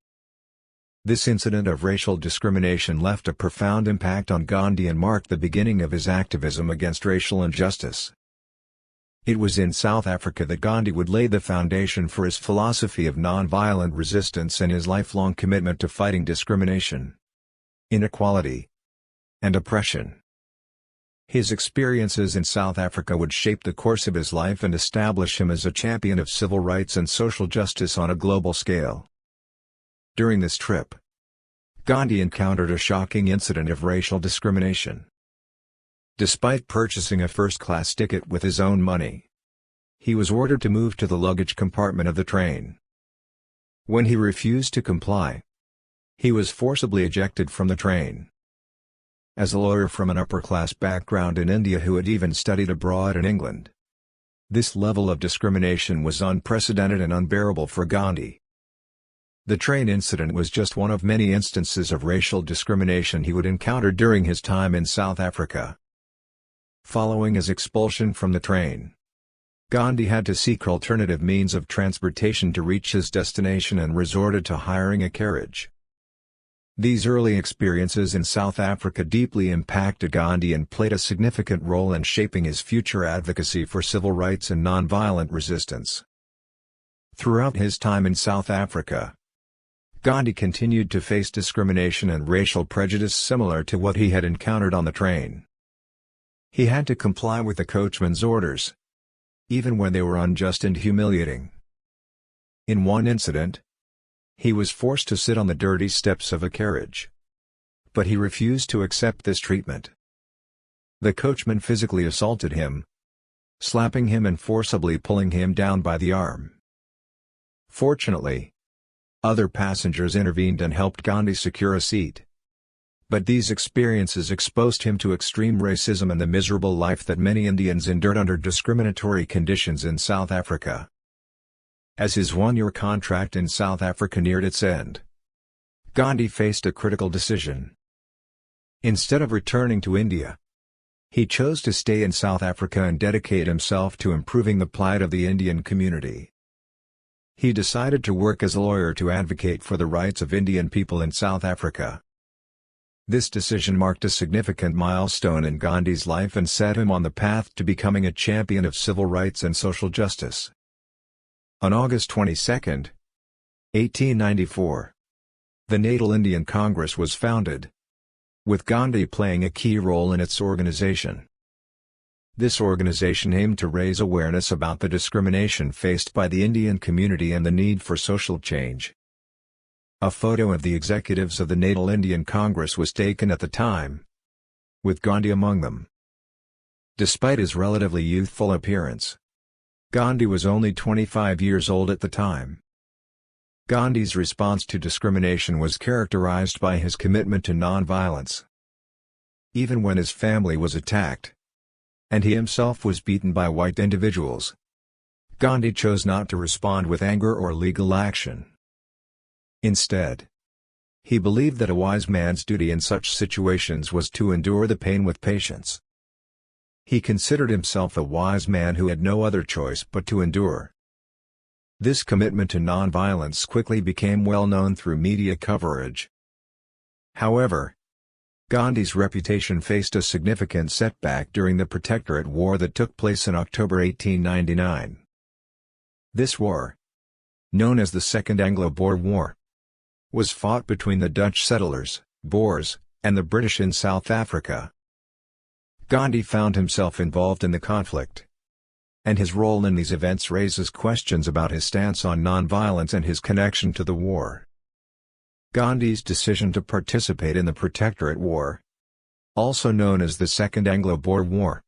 This incident of racial discrimination left a profound impact on Gandhi and marked the beginning of his activism against racial injustice. It was in South Africa that Gandhi would lay the foundation for his philosophy of nonviolent resistance and his lifelong commitment to fighting discrimination, inequality, and oppression. His experiences in South Africa would shape the course of his life and establish him as a champion of civil rights and social justice on a global scale. During this trip, Gandhi encountered a shocking incident of racial discrimination. Despite purchasing a first-class ticket with his own money, he was ordered to move to the luggage compartment of the train. When he refused to comply, he was forcibly ejected from the train. As a lawyer from an upper-class background in India who had even studied abroad in England, this level of discrimination was unprecedented and unbearable for Gandhi. The train incident was just one of many instances of racial discrimination he would encounter during his time in South Africa. Following his expulsion from the train, Gandhi had to seek alternative means of transportation to reach his destination and resorted to hiring a carriage. These early experiences in South Africa deeply impacted Gandhi and played a significant role in shaping his future advocacy for civil rights and nonviolent resistance. Throughout his time in South Africa, Gandhi continued to face discrimination and racial prejudice similar to what he had encountered on the train. He had to comply with the coachman's orders, even when they were unjust and humiliating. In one incident, he was forced to sit on the dirty steps of a carriage, but he refused to accept this treatment. The coachman physically assaulted him, slapping him and forcibly pulling him down by the arm. Fortunately, Other passengers intervened and helped Gandhi secure a seat. But these experiences exposed him to extreme racism and the miserable life that many Indians endured under discriminatory conditions in South Africa. As his one-year contract in South Africa neared its end, Gandhi faced a critical decision. Instead of returning to India, he chose to stay in South Africa and dedicate himself to improving the plight of the Indian community. He decided to work as a lawyer to advocate for the rights of Indian people in South Africa. This decision marked a significant milestone in Gandhi's life and set him on the path to becoming a champion of civil rights and social justice. On August 22, 1894, the Natal Indian Congress was founded, with Gandhi playing a key role in its organization. This organization aimed to raise awareness about the discrimination faced by the Indian community and the need for social change. A photo of the executives of the Natal Indian Congress was taken at the time, with Gandhi among them. Despite his relatively youthful appearance, Gandhi was only 25 years old at the time. Gandhi's response to discrimination was characterized by his commitment to nonviolence. Even when his family was attacked, and he himself was beaten by white individuals, Gandhi chose not to respond with anger or legal action. Instead, he believed that a wise man's duty in such situations was to endure the pain with patience. He considered himself a wise man who had no other choice but to endure. This commitment to nonviolence quickly became well known through media coverage. However, Gandhi's reputation faced a significant setback during the Protectorate War that took place in October 1899. This war, known as the Second Anglo-Boer War, was fought between the Dutch settlers, Boers, and the British in South Africa. Gandhi found himself involved in the conflict, and his role in these events raises questions about his stance on nonviolence and his connection to the war. Gandhi's decision to participate in the Protectorate War, also known as the Second Anglo-Boer War,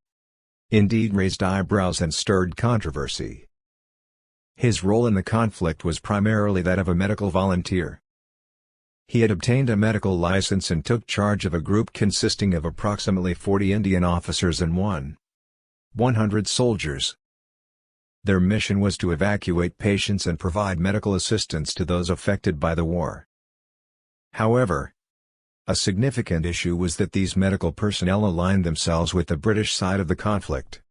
indeed raised eyebrows and stirred controversy. His role in the conflict was primarily that of a medical volunteer. He had obtained a medical license and took charge of a group consisting of approximately 40 Indian officers and 100 soldiers. Their mission was to evacuate patients and provide medical assistance to those affected by the war. However, a significant issue was that these medical personnel aligned themselves with the British side of the conflict.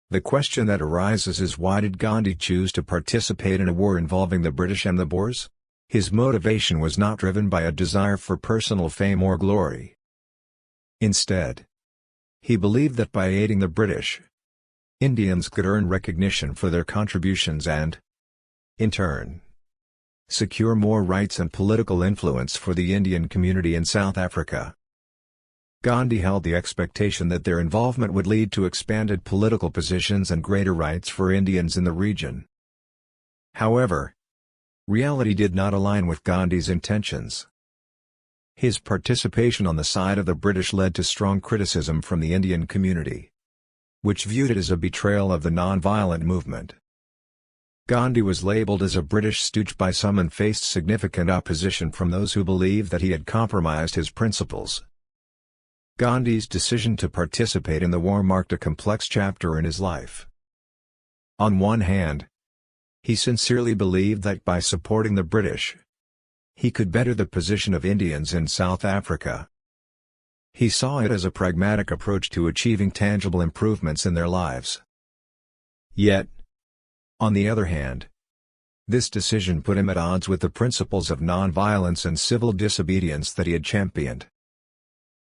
The question that arises is, why did Gandhi choose to participate in a war involving the British and the Boers? His motivation was not driven by a desire for personal fame or glory. Instead, he believed that by aiding the British, Indians could earn recognition for their contributions and, in turn, secure more rights and political influence for the Indian community in South Africa. Gandhi held the expectation that their involvement would lead to expanded political positions and greater rights for Indians in the region. However, reality did not align with Gandhi's intentions. His participation on the side of the British led to strong criticism from the Indian community, which viewed it as a betrayal of the nonviolent movement. Gandhi was labeled as a British stooge by some and faced significant opposition from those who believed that he had compromised his principles. Gandhi's decision to participate in the war marked a complex chapter in his life. On one hand, he sincerely believed that by supporting the British, he could better the position of Indians in South Africa. He saw it as a pragmatic approach to achieving tangible improvements in their lives. Yet, on the other hand, this decision put him at odds with the principles of nonviolence and civil disobedience that he had championed.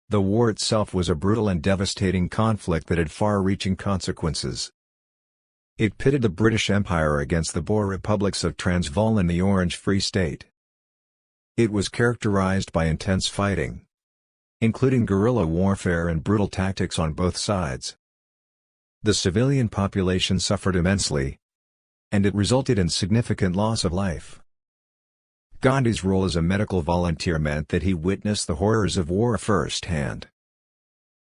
The war itself was a brutal and devastating conflict that had far-reaching consequences. It pitted the British Empire against the Boer republics of Transvaal and the Orange Free State. It was characterized by intense fighting, including guerrilla warfare and brutal tactics on both sides. The civilian population suffered immensely, and it resulted in significant loss of life. Gandhi's role as a medical volunteer meant that he witnessed the horrors of war firsthand.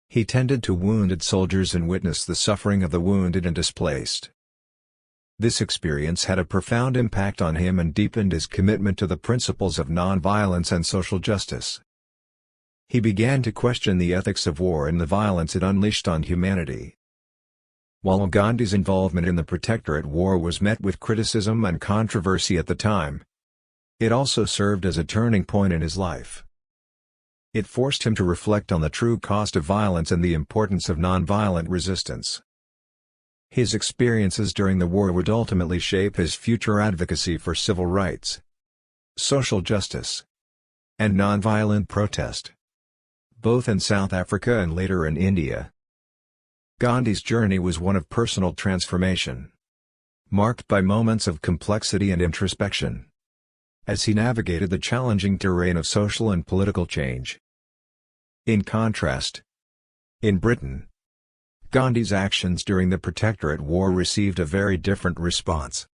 He tended to wounded soldiers and witnessed the suffering of the wounded and displaced. This experience had a profound impact on him and deepened his commitment to the principles of nonviolence and social justice. He began to question the ethics of war and the violence it unleashed on humanity. While Gandhi's involvement in the Protectorate War was met with criticism and controversy at the time, it also served as a turning point in his life. It forced him to reflect on the true cost of violence and the importance of nonviolent resistance. His experiences during the war would ultimately shape his future advocacy for civil rights, social justice, and nonviolent protest, both in South Africa and later in India. Gandhi's journey was one of personal transformation, marked by moments of complexity and introspection, as he navigated the challenging terrain of social and political change. In contrast, in Britain, Gandhi's actions during the Protectorate War received a very different response.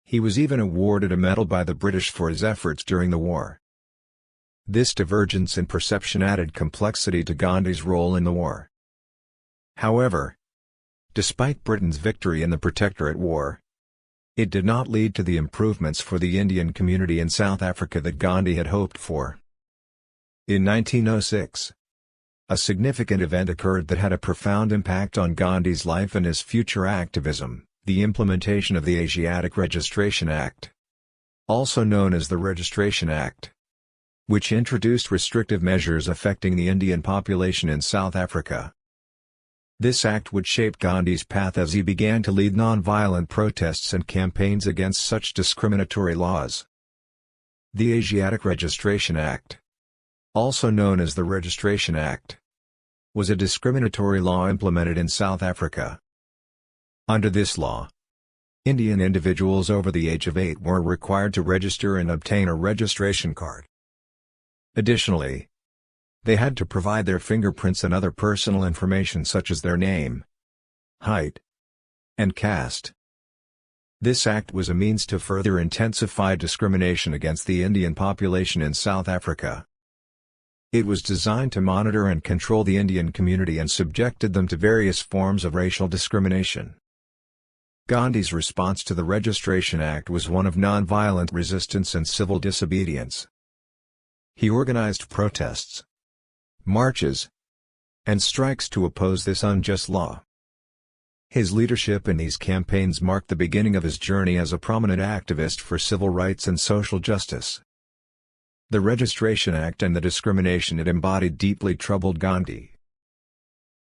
He was even awarded a medal by the British for his efforts during the war. This divergence in perception added complexity to Gandhi's role in the war. However, despite Britain's victory in the Protectorate War, it did not lead to the improvements for the Indian community in South Africa that Gandhi had hoped for. In 1906, a significant event occurred that had a profound impact on Gandhi's life and his future activism: the implementation of the Asiatic Registration Act, also known as the Registration Act, which introduced restrictive measures affecting the Indian population in South Africa. This act would shape Gandhi's path as he began to lead nonviolent protests and campaigns against such discriminatory laws. The Asiatic Registration Act, also known as the Registration Act, was a discriminatory law implemented in South Africa. Under this law, Indian individuals over the age of 8 were required to register and obtain a registration card. Additionally, they had to provide their fingerprints and other personal information such as their name, height, and caste. This act was a means to further intensify discrimination against the Indian population in South Africa. It was designed to monitor and control the Indian community and subjected them to various forms of racial discrimination. Gandhi's response to the Registration Act was one of nonviolent resistance and civil disobedience. He organized protests, marches, and strikes to oppose this unjust law. His leadership in these campaigns marked the beginning of his journey as a prominent activist for civil rights and social justice. The Registration Act and the discrimination it embodied deeply troubled Gandhi.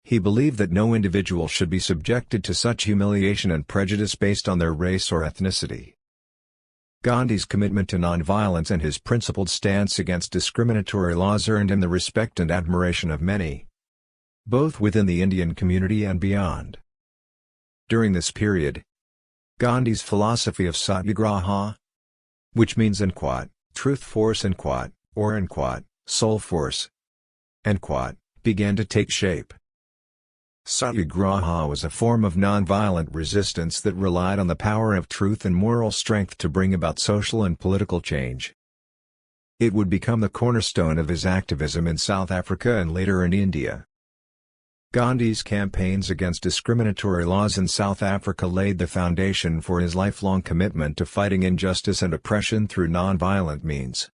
He believed that no individual should be subjected to such humiliation and prejudice based on their race or ethnicity. Gandhi's commitment to nonviolence and his principled stance against discriminatory laws earned him the respect and admiration of many, both within the Indian community and beyond. During this period, Gandhi's philosophy of satyagraha, which means truth force or soul force, began to take shape. Satyagraha was a form of nonviolent resistance that relied on the power of truth and moral strength to bring about social and political change. It would become the cornerstone of his activism in South Africa and later in India. Gandhi's campaigns against discriminatory laws in South Africa laid the foundation for his lifelong commitment to fighting injustice and oppression through nonviolent means.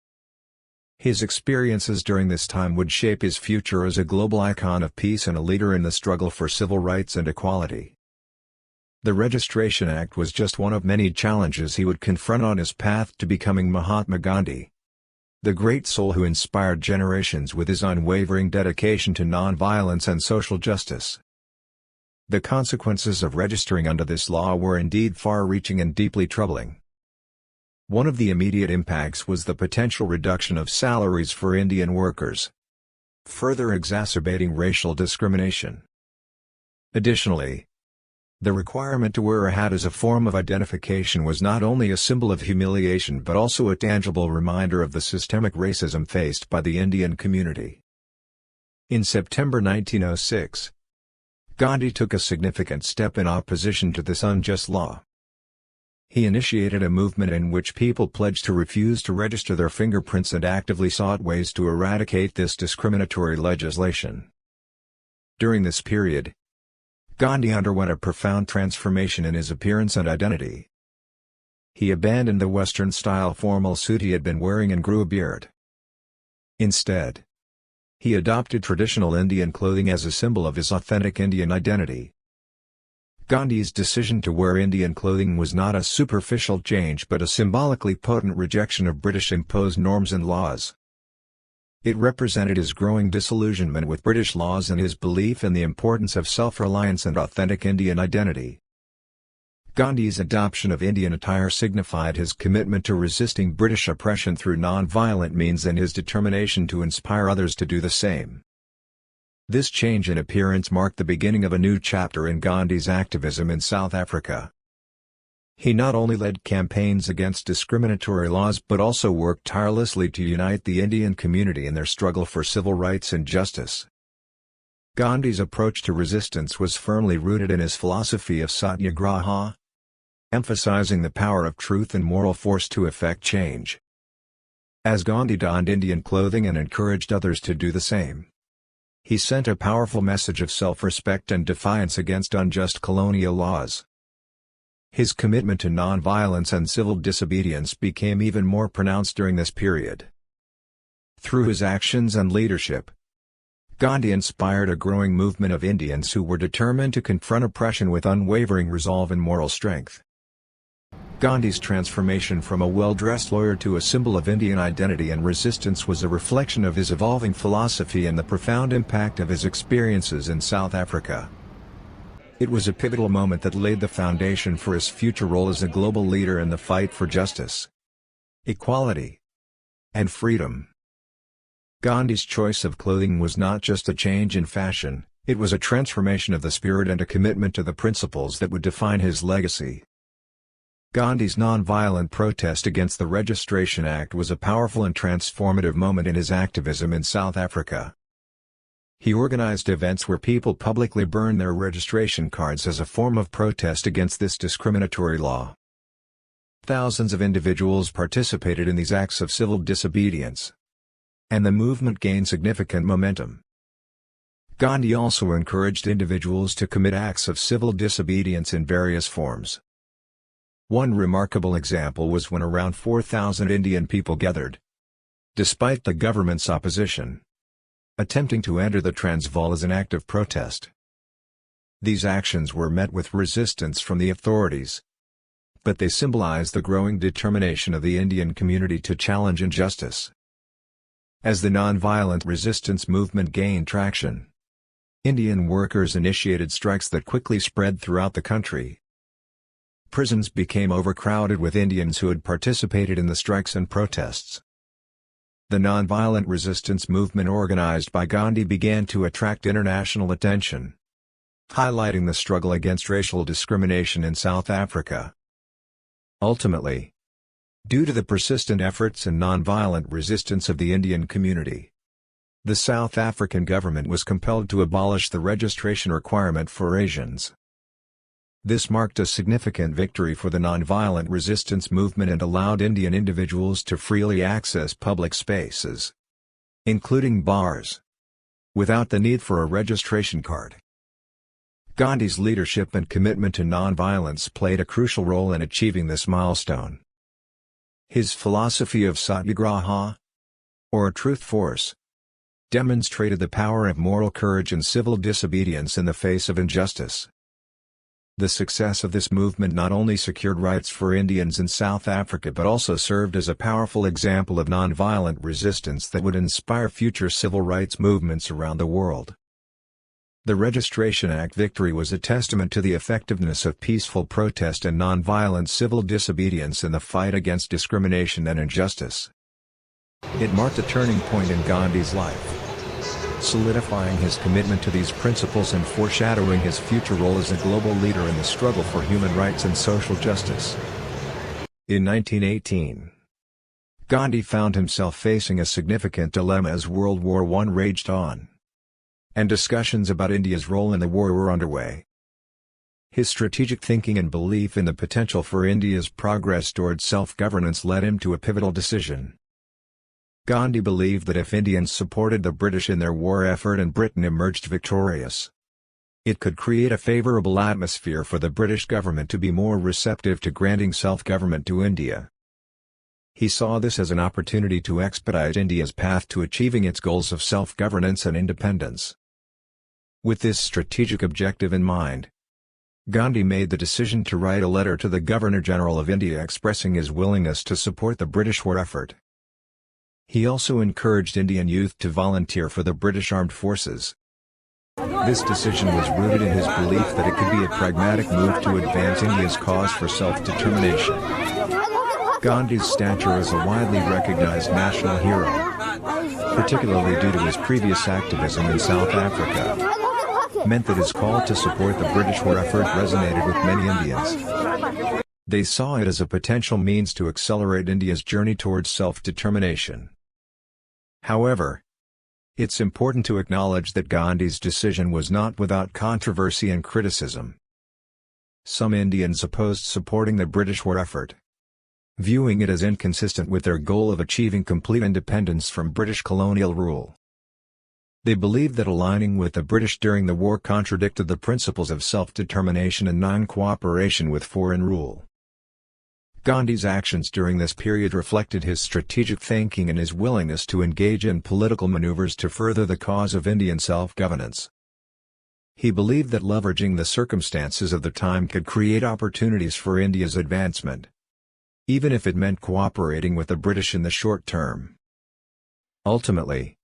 His experiences during this time would shape his future as a global icon of peace and a leader in the struggle for civil rights and equality. The Registration Act was just one of many challenges he would confront on his path to becoming Mahatma Gandhi, the great soul who inspired generations with his unwavering dedication to nonviolence and social justice. The consequences of registering under this law were indeed far-reaching and deeply troubling. One of the immediate impacts was the potential reduction of salaries for Indian workers, further exacerbating racial discrimination. Additionally, the requirement to wear a hat as a form of identification was not only a symbol of humiliation but also a tangible reminder of the systemic racism faced by the Indian community. In September 1906, Gandhi took a significant step in opposition to this unjust law. He initiated a movement in which people pledged to refuse to register their fingerprints and actively sought ways to eradicate this discriminatory legislation. During this period, Gandhi underwent a profound transformation in his appearance and identity. He abandoned the Western-style formal suit he had been wearing and grew a beard. Instead, he adopted traditional Indian clothing as a symbol of his authentic Indian identity. Gandhi's decision to wear Indian clothing was not a superficial change but a symbolically potent rejection of British-imposed norms and laws. It represented his growing disillusionment with British laws and his belief in the importance of self-reliance and authentic Indian identity. Gandhi's adoption of Indian attire signified his commitment to resisting British oppression through non-violent means and his determination to inspire others to do the same. This change in appearance marked the beginning of a new chapter in Gandhi's activism in South Africa. He not only led campaigns against discriminatory laws but also worked tirelessly to unite the Indian community in their struggle for civil rights and justice. Gandhi's approach to resistance was firmly rooted in his philosophy of satyagraha, emphasizing the power of truth and moral force to effect change. As Gandhi donned Indian clothing and encouraged others to do the same, he sent a powerful message of self-respect and defiance against unjust colonial laws. His commitment to non-violence and civil disobedience became even more pronounced during this period. Through his actions and leadership, Gandhi inspired a growing movement of Indians who were determined to confront oppression with unwavering resolve and moral strength. Gandhi's transformation from a well-dressed lawyer to a symbol of Indian identity and resistance was a reflection of his evolving philosophy and the profound impact of his experiences in South Africa. It was a pivotal moment that laid the foundation for his future role as a global leader in the fight for justice, equality, and freedom. Gandhi's choice of clothing was not just a change in fashion, it was a transformation of the spirit and a commitment to the principles that would define his legacy. Gandhi's non-violent protest against the Registration Act was a powerful and transformative moment in his activism in South Africa. He organized events where people publicly burned their registration cards as a form of protest against this discriminatory law. Thousands of individuals participated in these acts of civil disobedience, and the movement gained significant momentum. Gandhi also encouraged individuals to commit acts of civil disobedience in various forms. One remarkable example was when around 4,000 Indian people gathered, despite the government's opposition, attempting to enter the Transvaal as an act of protest. These actions were met with resistance from the authorities, but they symbolized the growing determination of the Indian community to challenge injustice. As the nonviolent resistance movement gained traction, Indian workers initiated strikes that quickly spread throughout the country. Prisons became overcrowded with Indians who had participated in the strikes and protests. The nonviolent resistance movement organized by Gandhi began to attract international attention, highlighting the struggle against racial discrimination in South Africa. Ultimately, due to the persistent efforts and nonviolent resistance of the Indian community, the South African government was compelled to abolish the registration requirement for Asians. This marked a significant victory for the nonviolent resistance movement and allowed Indian individuals to freely access public spaces, including bars, without the need for a registration card. Gandhi's leadership and commitment to nonviolence played a crucial role in achieving this milestone. His philosophy of satyagraha, or truth force, demonstrated the power of moral courage and civil disobedience in the face of injustice. The success of this movement not only secured rights for Indians in South Africa but also served as a powerful example of nonviolent resistance that would inspire future civil rights movements around the world. The Registration Act victory was a testament to the effectiveness of peaceful protest and nonviolent civil disobedience in the fight against discrimination and injustice. It marked a turning point in Gandhi's life, solidifying his commitment to these principles and foreshadowing his future role as a global leader in the struggle for human rights and social justice. In 1918, Gandhi found himself facing a significant dilemma as World War I raged on, and discussions about India's role in the war were underway. His strategic thinking and belief in the potential for India's progress toward self-governance led him to a pivotal decision. Gandhi believed that if Indians supported the British in their war effort and Britain emerged victorious, It could create a favorable atmosphere for the British government to be more receptive to granting self-government to India. He saw this as an opportunity to expedite India's path to achieving its goals of self-governance and independence. With this strategic objective in mind, Gandhi made the decision to write a letter to the Governor-General of India expressing his willingness to support the British war effort. He also encouraged Indian youth to volunteer for the British Armed Forces. This decision was rooted in his belief that it could be a pragmatic move to advance India's cause for self-determination. Gandhi's stature as a widely recognized national hero, particularly due to his previous activism in South Africa, meant that his call to support the British war effort resonated with many Indians. They saw it as a potential means to accelerate India's journey towards self-determination. However, it's important to acknowledge that Gandhi's decision was not without controversy and criticism. Some Indians opposed supporting the British war effort, viewing it as inconsistent with their goal of achieving complete independence from British colonial rule. They believed that aligning with the British during the war contradicted the principles of self-determination and non-cooperation with foreign rule. Gandhi's actions during this period reflected his strategic thinking and his willingness to engage in political maneuvers to further the cause of Indian self-governance. He believed that leveraging the circumstances of the time could create opportunities for India's advancement, even if it meant cooperating with the British in the short term. Ultimately,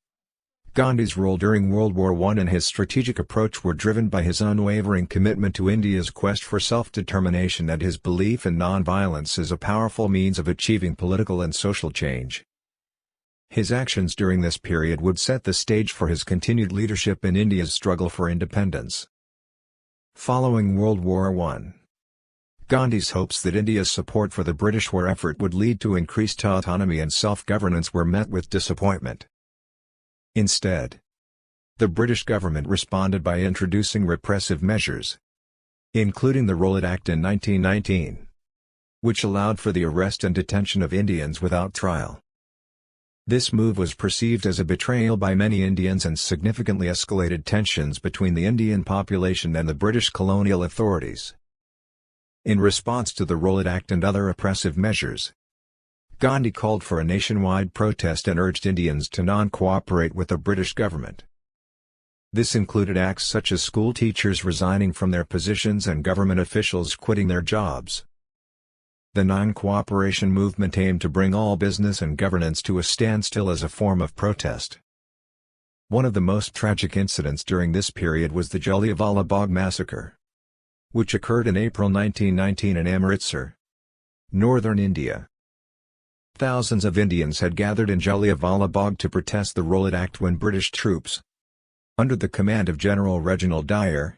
Gandhi's role during World War I and his strategic approach were driven by his unwavering commitment to India's quest for self-determination and his belief in non-violence as a powerful means of achieving political and social change. His actions during this period would set the stage for his continued leadership in India's struggle for independence. Following World War I, Gandhi's hopes that India's support for the British war effort would lead to increased autonomy and self-governance were met with disappointment. Instead, the British government responded by introducing repressive measures, including the Rowlatt Act in 1919, which allowed for the arrest and detention of Indians without trial. This move was perceived as a betrayal by many Indians and significantly escalated tensions between the Indian population and the British colonial authorities. In response to the Rowlatt Act and other oppressive measures, Gandhi called for a nationwide protest and urged Indians to non-cooperate with the British government. This included acts such as school teachers resigning from their positions and government officials quitting their jobs. The non-cooperation movement aimed to bring all business and governance to a standstill as a form of protest. One of the most tragic incidents during this period was the Jallianwala Bagh massacre, which occurred in April 1919 in Amritsar, northern India. Thousands of Indians had gathered in Jallianwala Bagh to protest the Rowlatt Act when British troops, under the command of General Reginald Dyer,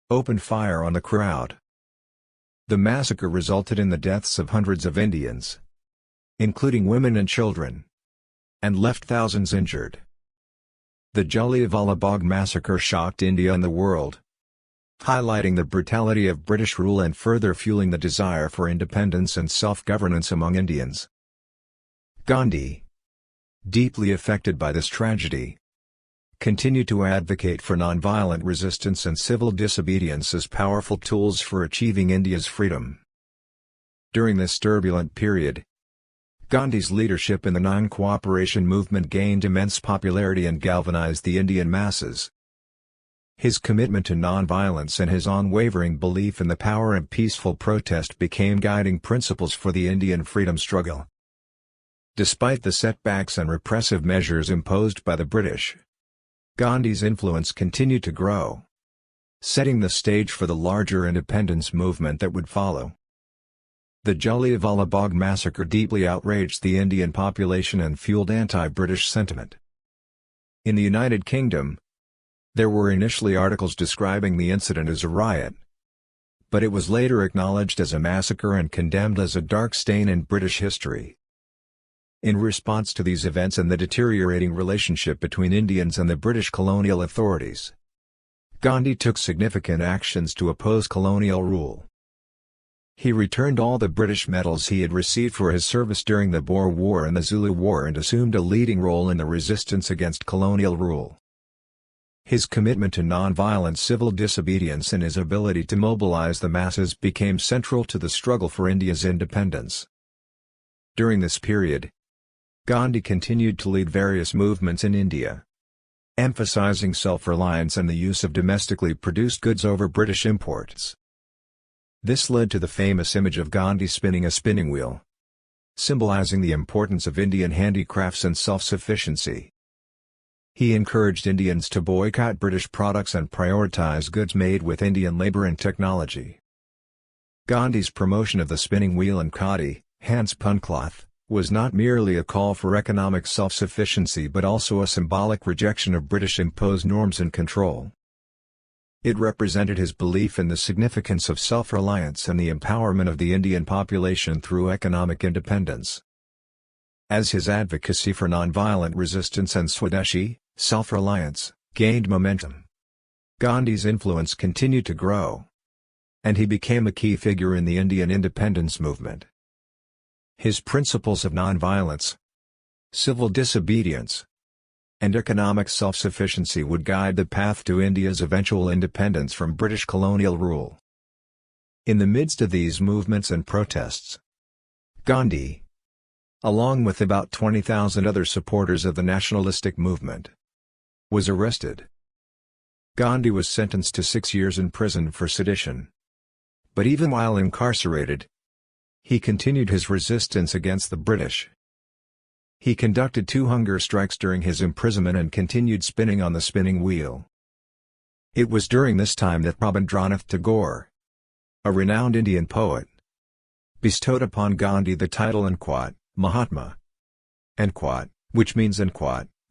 opened fire on the crowd. The massacre resulted in the deaths of hundreds of Indians, including women and children, and left thousands injured. The Jallianwala Bagh massacre shocked India and the world, highlighting the brutality of British rule and further fueling the desire for independence and self-governance among Indians. Gandhi, deeply affected by this tragedy, continued to advocate for nonviolent resistance and civil disobedience as powerful tools for achieving India's freedom. During this turbulent period, Gandhi's leadership in the non-cooperation movement gained immense popularity and galvanized the Indian masses. His commitment to nonviolence and his unwavering belief in the power of peaceful protest became guiding principles for the Indian freedom struggle. Despite the setbacks and repressive measures imposed by the British, Gandhi's influence continued to grow, setting the stage for the larger independence movement that would follow. The Jallianwala Bagh massacre deeply outraged the Indian population and fueled anti-British sentiment. In the United Kingdom, there were initially articles describing the incident as a riot, but it was later acknowledged as a massacre and condemned as a dark stain in British history. In response to these events and the deteriorating relationship between Indians and the British colonial authorities, Gandhi took significant actions to oppose colonial rule. He returned all the British medals he had received for his service during the Boer War and the Zulu War and assumed a leading role in the resistance against colonial rule. His commitment to non-violent civil disobedience and his ability to mobilize the masses became central to the struggle for India's independence. During this period, Gandhi continued to lead various movements in India, emphasizing self-reliance and the use of domestically produced goods over British imports. This led to the famous image of Gandhi spinning a spinning wheel, symbolizing the importance of Indian handicrafts and self-sufficiency. He encouraged Indians to boycott British products and prioritize goods made with Indian labor and technology. Gandhi's promotion of the spinning wheel and khadi, hand-spun cloth, was not merely a call for economic self-sufficiency but also a symbolic rejection of British-imposed norms and control. It represented his belief in the significance of self-reliance and the empowerment of the Indian population through economic independence. As his advocacy for nonviolent resistance and Swadeshi, self-reliance, gained momentum, Gandhi's influence continued to grow, and he became a key figure in the Indian independence movement. His principles of nonviolence, civil disobedience, and economic self-sufficiency would guide the path to India's eventual independence from British colonial rule. In the midst of these movements and protests, Gandhi, along with about 20,000 other supporters of the nationalistic movement, was arrested. Gandhi was sentenced to 6 years in prison for sedition. But even while incarcerated, he continued his resistance against the British. He conducted 2 hunger strikes during his imprisonment and continued spinning on the spinning wheel. It was during this time that Rabindranath Tagore, a renowned Indian poet, bestowed upon Gandhi the title Mahatma, which means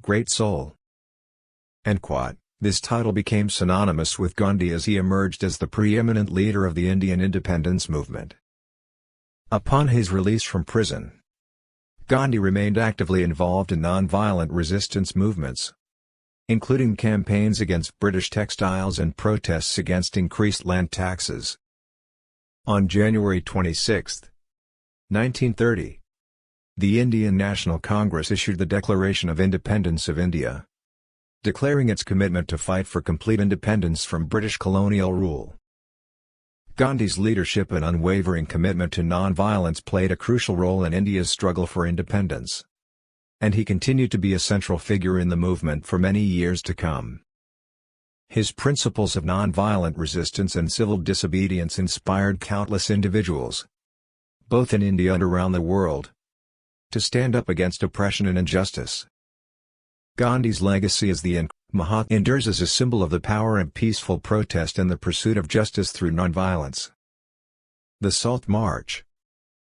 great soul. This title became synonymous with Gandhi as he emerged as the preeminent leader of the Indian independence movement. Upon his release from prison, Gandhi remained actively involved in non-violent resistance movements, including campaigns against British textiles and protests against increased land taxes. On January 26, 1930, the Indian National Congress issued the Declaration of Independence of India, declaring its commitment to fight for complete independence from British colonial rule. Gandhi's leadership and unwavering commitment to non-violence played a crucial role in India's struggle for independence, and he continued to be a central figure in the movement for many years to come. His principles of non-violent resistance and civil disobedience inspired countless individuals, both in India and around the world, to stand up against oppression and injustice. Gandhi's legacy as the Mahatma endures as a symbol of the power of peaceful protest and the pursuit of justice through nonviolence. The Salt March,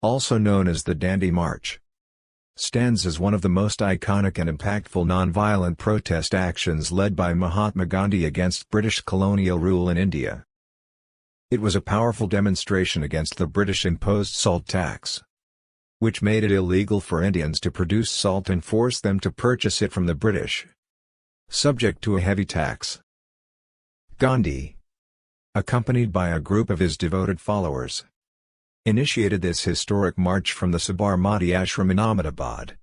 also known as the Dandi March, stands as one of the most iconic and impactful nonviolent protest actions led by Mahatma Gandhi against British colonial rule in India. It was a powerful demonstration against the British-imposed salt tax, which made it illegal for Indians to produce salt and forced them to purchase it from the British, subject to a heavy tax. Gandhi, accompanied by a group of his devoted followers, initiated this historic march from the Sabarmati Ashram in Ahmedabad,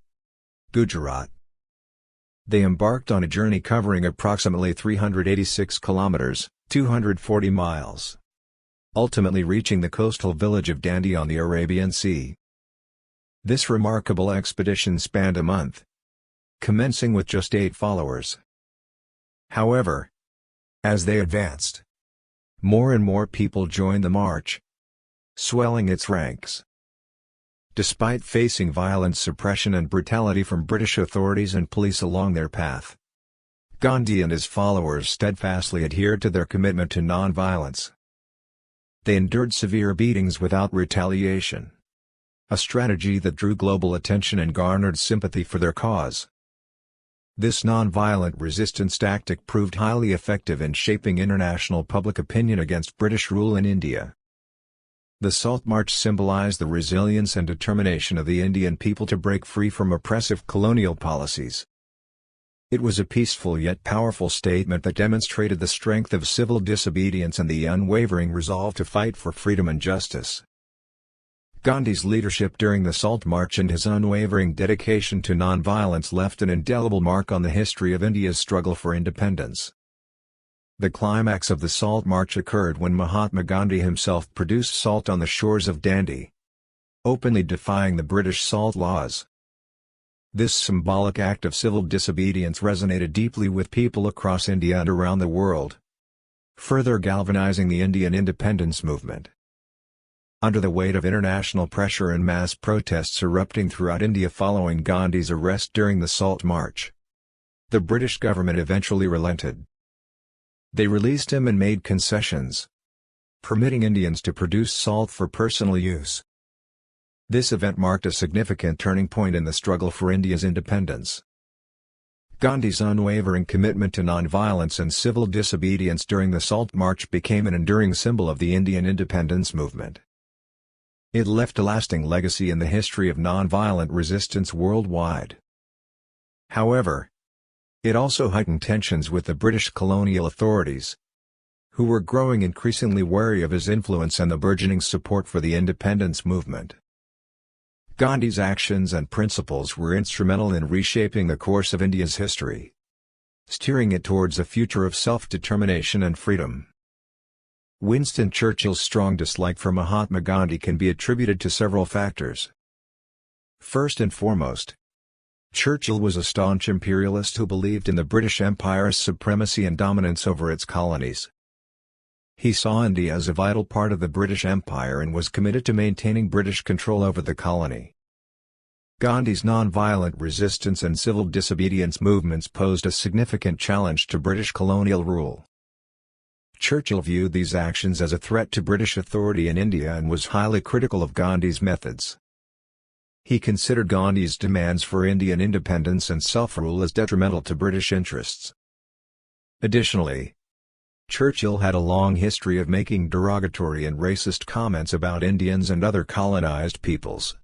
Gujarat. They embarked on a journey covering approximately 386 kilometers, 240 miles, ultimately reaching the coastal village of Dandi on the Arabian Sea. This remarkable expedition spanned a month, commencing with just 8 followers. However, as they advanced, more and more people joined the march, swelling its ranks. Despite facing violent suppression and brutality from British authorities and police along their path, Gandhi and his followers steadfastly adhered to their commitment to non-violence. They endured severe beatings without retaliation, a strategy that drew global attention and garnered sympathy for their cause. This non-violent resistance tactic proved highly effective in shaping international public opinion against British rule in India. The Salt March symbolized the resilience and determination of the Indian people to break free from oppressive colonial policies. It was a peaceful yet powerful statement that demonstrated the strength of civil disobedience and the unwavering resolve to fight for freedom and justice. Gandhi's leadership during the Salt March and his unwavering dedication to non-violence left an indelible mark on the history of India's struggle for independence. The climax of the Salt March occurred when Mahatma Gandhi himself produced salt on the shores of Dandi, openly defying the British salt laws. This symbolic act of civil disobedience resonated deeply with people across India and around the world, further galvanizing the Indian independence movement. Under the weight of international pressure and mass protests erupting throughout India following Gandhi's arrest during the Salt March, the British government eventually relented. They released him and made concessions, permitting Indians to produce salt for personal use. This event marked a significant turning point in the struggle for India's independence. Gandhi's unwavering commitment to nonviolence and civil disobedience during the Salt March became an enduring symbol of the Indian independence movement. It left a lasting legacy in the history of nonviolent resistance worldwide. However, it also heightened tensions with the British colonial authorities, who were growing increasingly wary of his influence and the burgeoning support for the independence movement. Gandhi's actions and principles were instrumental in reshaping the course of India's history, steering it towards a future of self-determination and freedom. Winston Churchill's strong dislike for Mahatma Gandhi can be attributed to several factors. First and foremost, Churchill was a staunch imperialist who believed in the British Empire's supremacy and dominance over its colonies. He saw India as a vital part of the British Empire and was committed to maintaining British control over the colony. Gandhi's non-violent resistance and civil disobedience movements posed a significant challenge to British colonial rule. Churchill viewed these actions as a threat to British authority in India and was highly critical of Gandhi's methods. He considered Gandhi's demands for Indian independence and self-rule as detrimental to British interests. Additionally, Churchill had a long history of making derogatory and racist comments about Indians and other colonized peoples.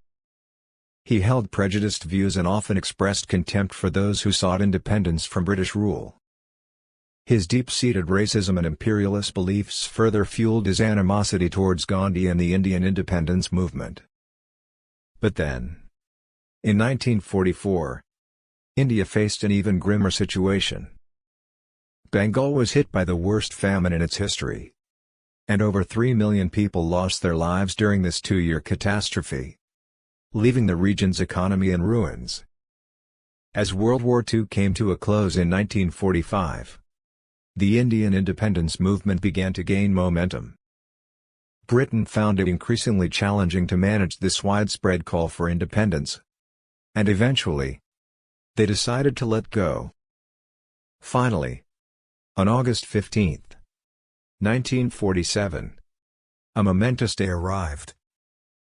He held prejudiced views and often expressed contempt for those who sought independence from British rule. His deep-seated racism and imperialist beliefs further fueled his animosity towards Gandhi and the Indian independence movement. But then, in 1944, India faced an even grimmer situation. Bengal was hit by the worst famine in its history, and over 3 million people lost their lives during this two-year catastrophe, leaving the region's economy in ruins. As World War II came to a close in 1945, the Indian independence movement began to gain momentum. Britain found it increasingly challenging to manage this widespread call for independence, and eventually, they decided to let go. Finally, on August 15, 1947, a momentous day arrived,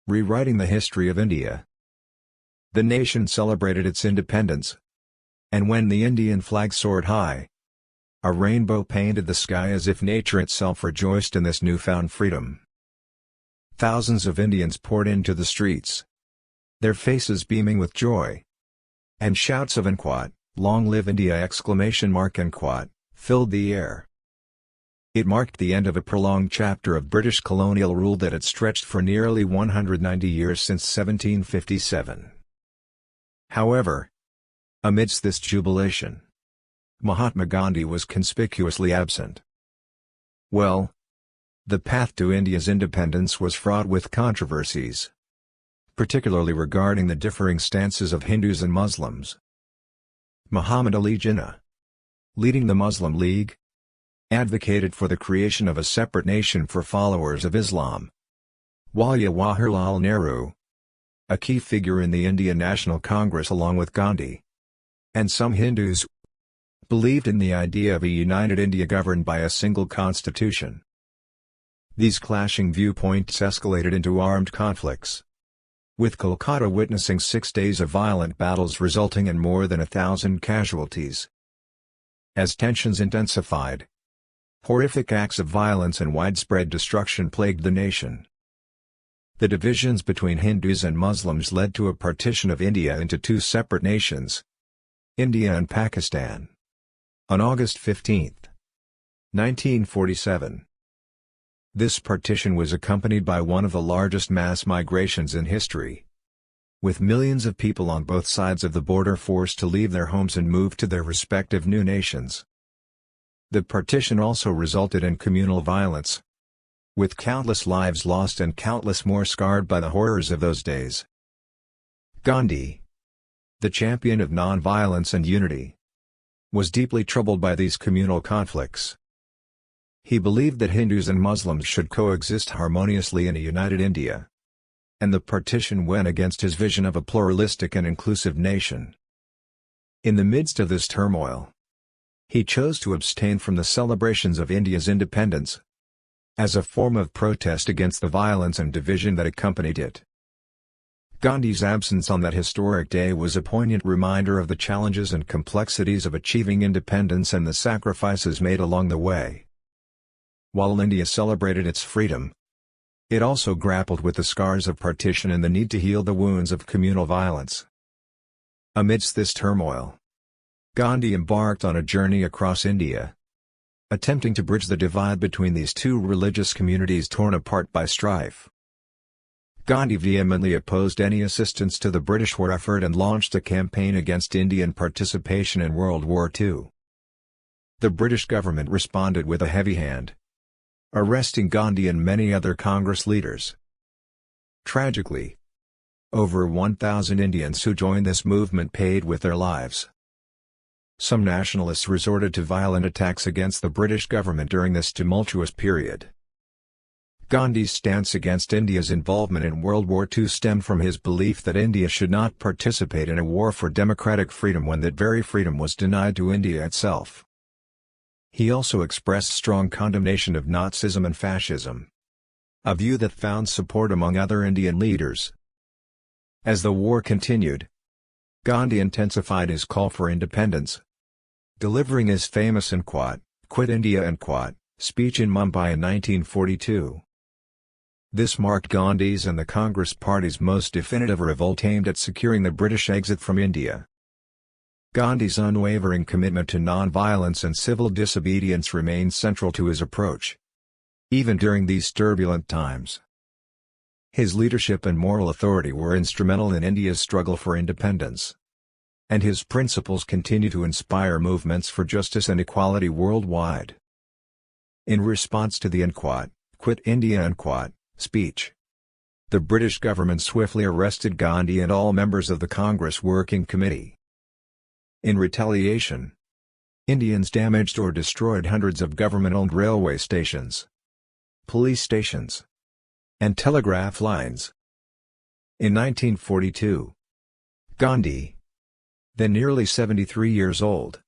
rewriting the history of India. The nation celebrated its independence, and when the Indian flag soared high, a rainbow painted the sky as if nature itself rejoiced in this newfound freedom. Thousands of Indians poured into the streets, their faces beaming with joy, and shouts of "Unquat, long live India!" Unquat, filled the air. It marked the end of a prolonged chapter of British colonial rule that had stretched for nearly 190 years since 1757. However, amidst this jubilation, Mahatma Gandhi was conspicuously absent. Well, the path to India's independence was fraught with controversies, particularly regarding the differing stances of Hindus and Muslims. Muhammad Ali Jinnah, leading the Muslim League, advocated for the creation of a separate nation for followers of Islam, while Jawaharlal Nehru, a key figure in the Indian National Congress along with Gandhi, and some Hindus, believed in the idea of a united India governed by a single constitution. These clashing viewpoints escalated into armed conflicts, with Kolkata witnessing 6 days of violent battles resulting in more than 1,000 casualties. As tensions intensified, horrific acts of violence and widespread destruction plagued the nation. The divisions between Hindus and Muslims led to a partition of India into two separate nations, India and Pakistan, on August 15, 1947. This partition was accompanied by one of the largest mass migrations in history, with millions of people on both sides of the border forced to leave their homes and move to their respective new nations. The partition also resulted in communal violence, with countless lives lost and countless more scarred by the horrors of those days. Gandhi, the champion of non-violence and unity, was deeply troubled by these communal conflicts. He believed that Hindus and Muslims should coexist harmoniously in a united India, and the partition went against his vision of a pluralistic and inclusive nation. In the midst of this turmoil, he chose to abstain from the celebrations of India's independence, as a form of protest against the violence and division that accompanied it. Gandhi's absence on that historic day was a poignant reminder of the challenges and complexities of achieving independence and the sacrifices made along the way. While India celebrated its freedom, it also grappled with the scars of partition and the need to heal the wounds of communal violence. Amidst this turmoil, Gandhi embarked on a journey across India, attempting to bridge the divide between these two religious communities torn apart by strife. Gandhi vehemently opposed any assistance to the British war effort and launched a campaign against Indian participation in World War II. The British government responded with a heavy hand, arresting Gandhi and many other Congress leaders. Tragically, over 1,000 Indians who joined this movement paid with their lives. Some nationalists resorted to violent attacks against the British government during this tumultuous period. Gandhi's stance against India's involvement in World War II stemmed from his belief that India should not participate in a war for democratic freedom when that very freedom was denied to India itself. He also expressed strong condemnation of Nazism and fascism, a view that found support among other Indian leaders. As the war continued, Gandhi intensified his call for independence, delivering his famous "Quit India" speech in Mumbai in 1942. This marked Gandhi's and the Congress Party's most definitive revolt aimed at securing the British exit from India. Gandhi's unwavering commitment to non-violence and civil disobedience remained central to his approach, even during these turbulent times. His leadership and moral authority were instrumental in India's struggle for independence, and his principles continue to inspire movements for justice and equality worldwide. In response to the "Quit India" speech, the British government swiftly arrested Gandhi and all members of the Congress Working Committee. In retaliation, Indians damaged or destroyed hundreds of government-owned railway stations, police stations, and telegraph lines. In 1942, Gandhi, then nearly 73 years old,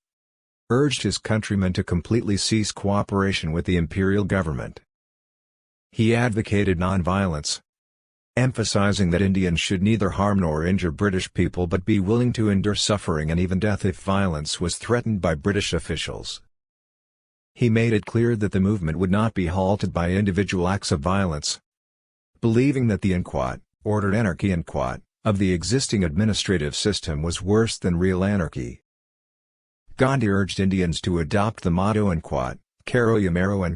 urged his countrymen to completely cease cooperation with the imperial government. He advocated non-violence, emphasizing that Indians should neither harm nor injure British people but be willing to endure suffering and even death if violence was threatened by British officials. He made it clear that the movement would not be halted by individual acts of violence, believing that the ordered anarchy of the existing administrative system was worse than real anarchy. Gandhi urged Indians to adopt the motto "Karo ya mero"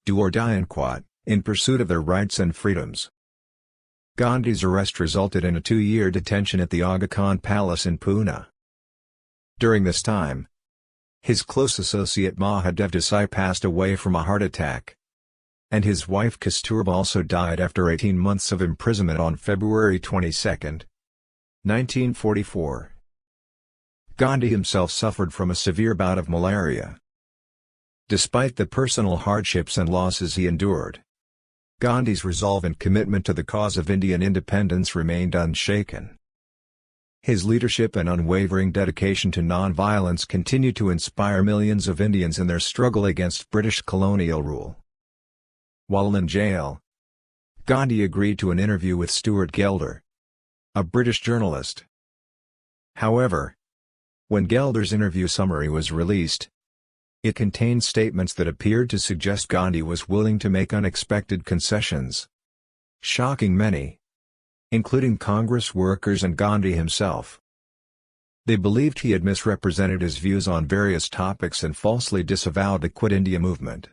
do or die in pursuit of their rights and freedoms. Gandhi's arrest resulted in a 2-year detention at the Aga Khan Palace in Pune. During this time, his close associate Mahadev Desai passed away from a heart attack, and his wife Kasturba also died after 18 months of imprisonment on February 22, 1944. Gandhi himself suffered from a severe bout of malaria. Despite the personal hardships and losses he endured, Gandhi's resolve and commitment to the cause of Indian independence remained unshaken. His leadership and unwavering dedication to non-violence continued to inspire millions of Indians in their struggle against British colonial rule. While in jail, Gandhi agreed to an interview with Stuart Gelder, a British journalist. However, when Gelder's interview summary was released, it contained statements that appeared to suggest Gandhi was willing to make unexpected concessions, shocking many, including Congress workers and Gandhi himself. They believed he had misrepresented his views on various topics and falsely disavowed the Quit India movement.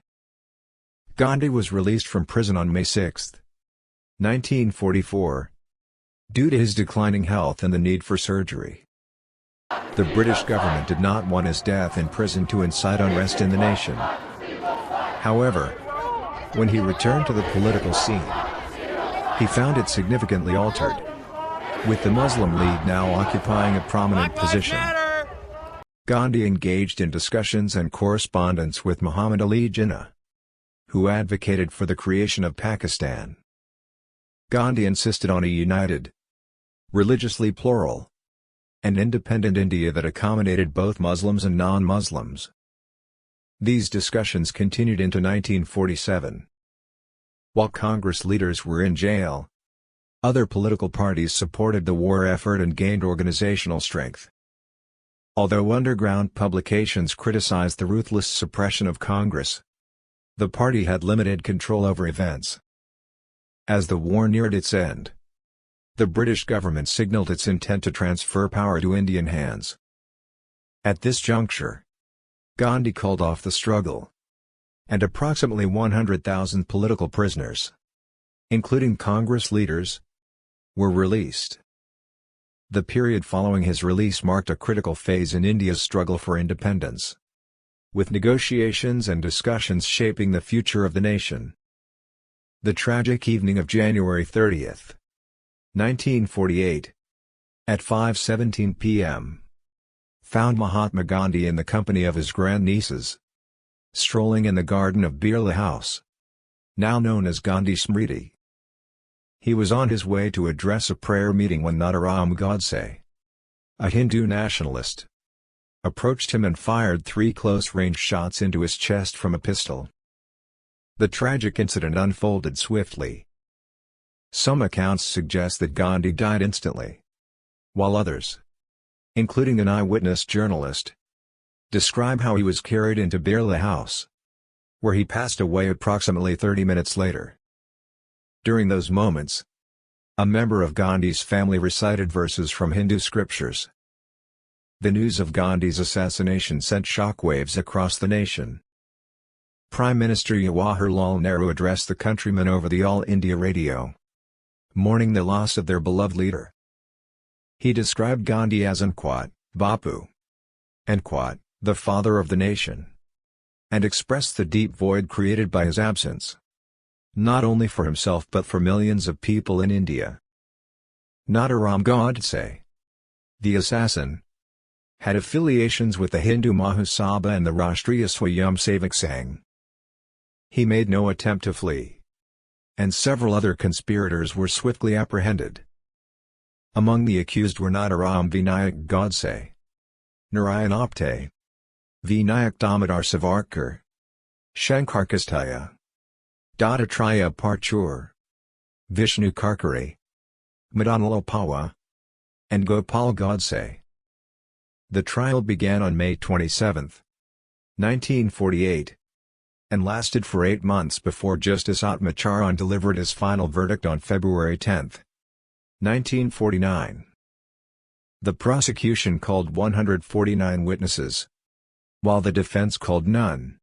Gandhi was released from prison on May 6, 1944, due to his declining health and the need for surgery. The British government did not want his death in prison to incite unrest in the nation. However, when he returned to the political scene, he found it significantly altered, with the Muslim League now occupying a prominent position. Gandhi engaged in discussions and correspondence with Muhammad Ali Jinnah, who advocated for the creation of Pakistan. Gandhi insisted on a united, religiously plural, and independent India that accommodated both Muslims and non-Muslims. These discussions continued into 1947. While Congress leaders were in jail, other political parties supported the war effort and gained organizational strength. Although underground publications criticized the ruthless suppression of Congress, the party had limited control over events. As the war neared its end, the British government signaled its intent to transfer power to Indian hands. At this juncture, Gandhi called off the struggle, and approximately 100,000 political prisoners, including Congress leaders, were released. The period following his release marked a critical phase in India's struggle for independence, with negotiations and discussions shaping the future of the nation. The tragic evening of January 30, 1948, at 5:17 p.m., found Mahatma Gandhi in the company of his grandnieces, strolling in the garden of Birla House, now known as Gandhi Smriti. He was on his way to address a prayer meeting when Nanaram Godse, a Hindu nationalist, approached him and fired 3 close-range shots into his chest from a pistol. The tragic incident unfolded swiftly. Some accounts suggest that Gandhi died instantly, while others, including an eyewitness journalist, describe how he was carried into Birla House, where he passed away approximately 30 minutes later. During those moments, a member of Gandhi's family recited verses from Hindu scriptures. The news of Gandhi's assassination sent shockwaves across the nation. Prime Minister Jawaharlal Nehru addressed the countrymen over the All India radio, mourning the loss of their beloved leader. He described Gandhi as Bapu, the father of the nation, and expressed the deep void created by his absence, not only for himself but for millions of people in India. Nanaram Godse, the assassin, had affiliations with the Hindu Mahasabha and the Rashtriya Swayamsevak Sangh. He made no attempt to flee, and several other conspirators were swiftly apprehended. Among the accused were Nanaram Vinayak Godse, Narayan Apte, Vinayak Damodar Savarkar, Shankar Kastaya, Dattatreya Parchur, Vishnu Karkare, Madanlal Pawa, and Gopal Godse. The trial began on May 27, 1948, and lasted for 8 months before Justice Atmacharan delivered his final verdict on February 10, 1949. The prosecution called 149 witnesses, while the defense called none.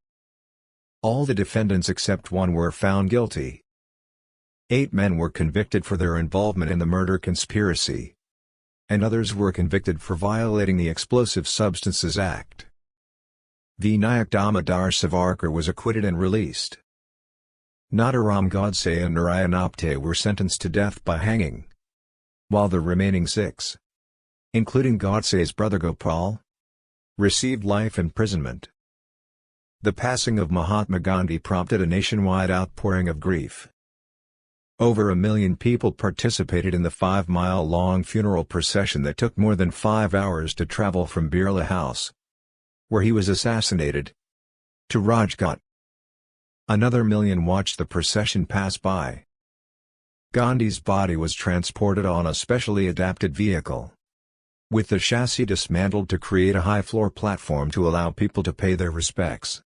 All the defendants except one were found guilty. 8 men were convicted for their involvement in the murder conspiracy, and others were convicted for violating the Explosive Substances Act. Vinayak Damodar Savarkar was acquitted and released. Nanaram Godse and Narayan Apte were sentenced to death by hanging, while the remaining 6, including Godse's brother Gopal, received life imprisonment. The passing of Mahatma Gandhi prompted a nationwide outpouring of grief. Over 1 million people participated in the 5-mile-long funeral procession that took more than 5 hours to travel from Birla House, where he was assassinated, to Rajghat. Another 1 million watched the procession pass by. Gandhi's body was transported on a specially adapted vehicle, with the chassis dismantled to create a high-floor platform to allow people to pay their respects.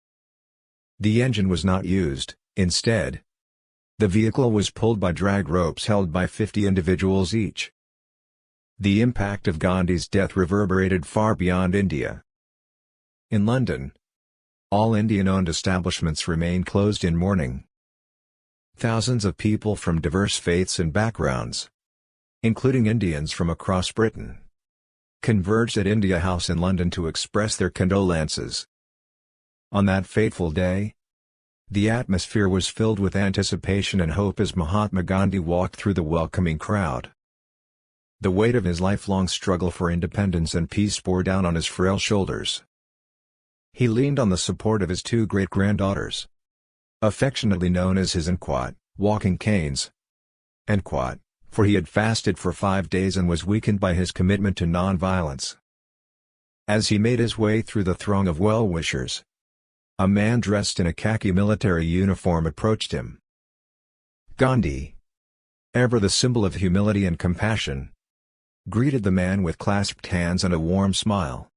The engine was not used, instead, the vehicle was pulled by drag ropes held by 50 individuals each. The impact of Gandhi's death reverberated far beyond India. In London, all Indian-owned establishments remained closed in mourning. Thousands of people from diverse faiths and backgrounds, including Indians from across Britain, converged at India House in London to express their condolences. On that fateful day, the atmosphere was filled with anticipation and hope as Mahatma Gandhi walked through the welcoming crowd. The weight of his lifelong struggle for independence and peace bore down on his frail shoulders. He leaned on the support of his two great-granddaughters, affectionately known as his walking canes, for he had fasted for 5 days and was weakened by his commitment to non-violence. As he made his way through the throng of well-wishers, a man dressed in a khaki military uniform approached him. Gandhi, ever the symbol of humility and compassion, greeted the man with clasped hands and a warm smile.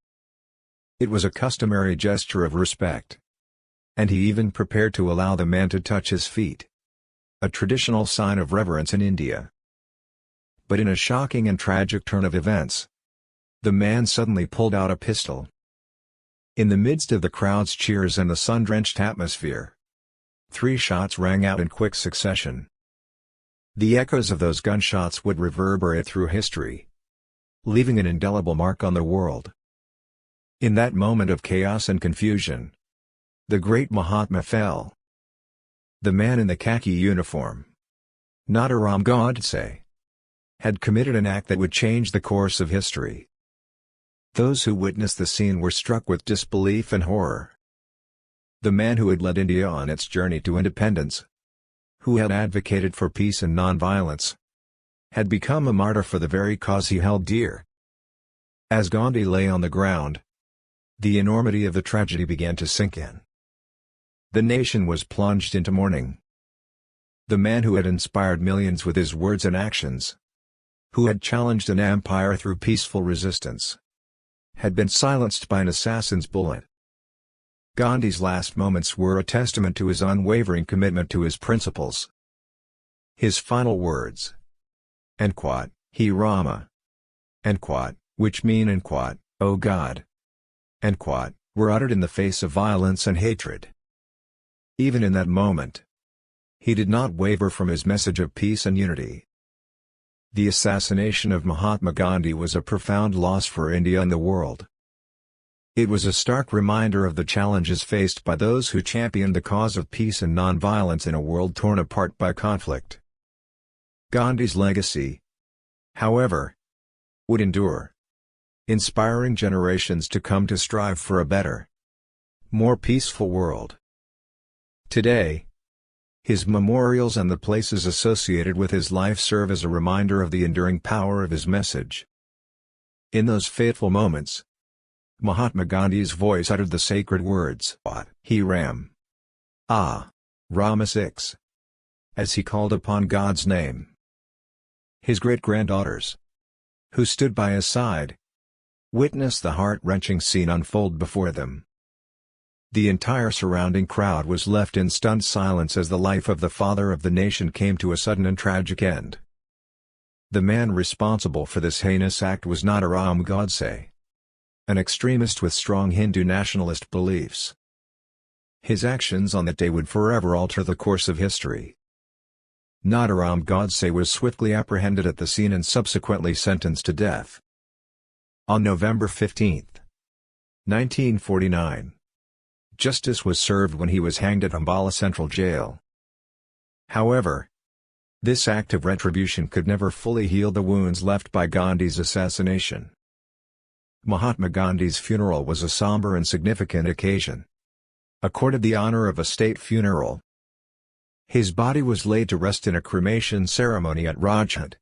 It was a customary gesture of respect, and he even prepared to allow the man to touch his feet, a traditional sign of reverence in India. But in a shocking and tragic turn of events, the man suddenly pulled out a pistol. In the midst of the crowd's cheers and the sun-drenched atmosphere, 3 shots rang out in quick succession. The echoes of those gunshots would reverberate through history, leaving an indelible mark on the world. In that moment of chaos and confusion, the great Mahatma fell. The man in the khaki uniform, Nonviolent Godse, had committed an act that would change the course of history. Those who witnessed the scene were struck with disbelief and horror. The man who had led India on its journey to independence, who had advocated for peace and non-violence, had become a martyr for the very cause he held dear. As Gandhi lay on the ground, the enormity of the tragedy began to sink in. The nation was plunged into mourning. The man who had inspired millions with his words and actions, who had challenged an empire through peaceful resistance, had been silenced by an assassin's bullet. Gandhi's last moments were a testament to his unwavering commitment to his principles. His final words, "He Rama," which mean, "O God," were uttered in the face of violence and hatred. Even in that moment, he did not waver from his message of peace and unity. The assassination of Mahatma Gandhi was a profound loss for India and the world. It was a stark reminder of the challenges faced by those who championed the cause of peace and non-violence in a world torn apart by conflict. Gandhi's legacy, however, would endure, inspiring generations to come to strive for a better, more peaceful world. Today, his memorials and the places associated with his life serve as a reminder of the enduring power of his message. In those fateful moments, Mahatma Gandhi's voice uttered the sacred words, "He Ram. Rama 6," as he called upon God's name. His great-granddaughters, who stood by his side, witnessed the heart-wrenching scene unfold before them. The entire surrounding crowd was left in stunned silence as the life of the father of the nation came to a sudden and tragic end. The man responsible for this heinous act was Nonviolent Godse, an extremist with strong Hindu nationalist beliefs. His actions on that day would forever alter the course of history. Nonviolent Godse was swiftly apprehended at the scene and subsequently sentenced to death. On November 15, 1949, justice was served when he was hanged at Ambala Central Jail. However, this act of retribution could never fully heal the wounds left by Gandhi's assassination. Mahatma Gandhi's funeral was a somber and significant occasion, accorded the honor of a state funeral. His body was laid to rest in a cremation ceremony at Rajhat,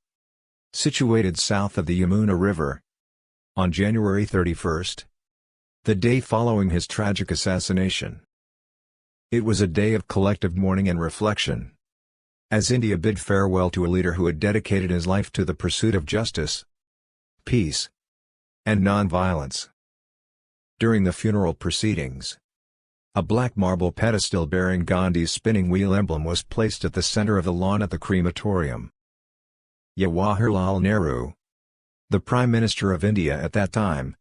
situated south of the Yamuna River, on January 31, the day following his tragic assassination. It was a day of collective mourning and reflection, as India bid farewell to a leader who had dedicated his life to the pursuit of justice, peace, and non-violence. During the funeral proceedings, a black marble pedestal bearing Gandhi's spinning wheel emblem was placed at the center of the lawn at the crematorium. Jawaharlal Nehru, the Prime Minister of India at that time,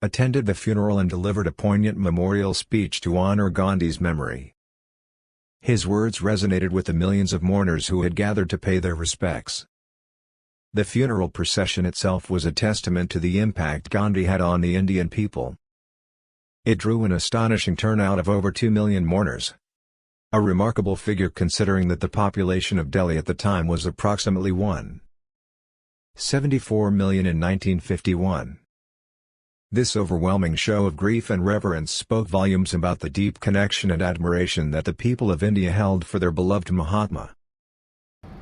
attended the funeral and delivered a poignant memorial speech to honor Gandhi's memory. His words resonated with the millions of mourners who had gathered to pay their respects. The funeral procession itself was a testament to the impact Gandhi had on the Indian people. It drew an astonishing turnout of over 2 million mourners. A remarkable figure considering that the population of Delhi at the time was approximately 1.74 million in 1951. This overwhelming show of grief and reverence spoke volumes about the deep connection and admiration that the people of India held for their beloved Mahatma.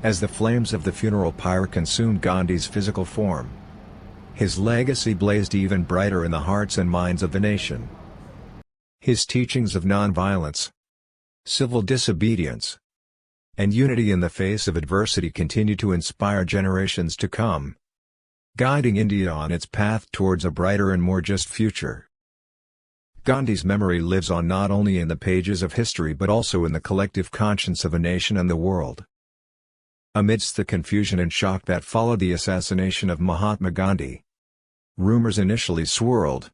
As the flames of the funeral pyre consumed Gandhi's physical form, his legacy blazed even brighter in the hearts and minds of the nation. His teachings of nonviolence, civil disobedience, and unity in the face of adversity continue to inspire generations to come, guiding India on its path towards a brighter and more just future. Gandhi's memory lives on not only in the pages of history but also in the collective conscience of a nation and the world. Amidst the confusion and shock that followed the assassination of Mahatma Gandhi, rumors initially swirled,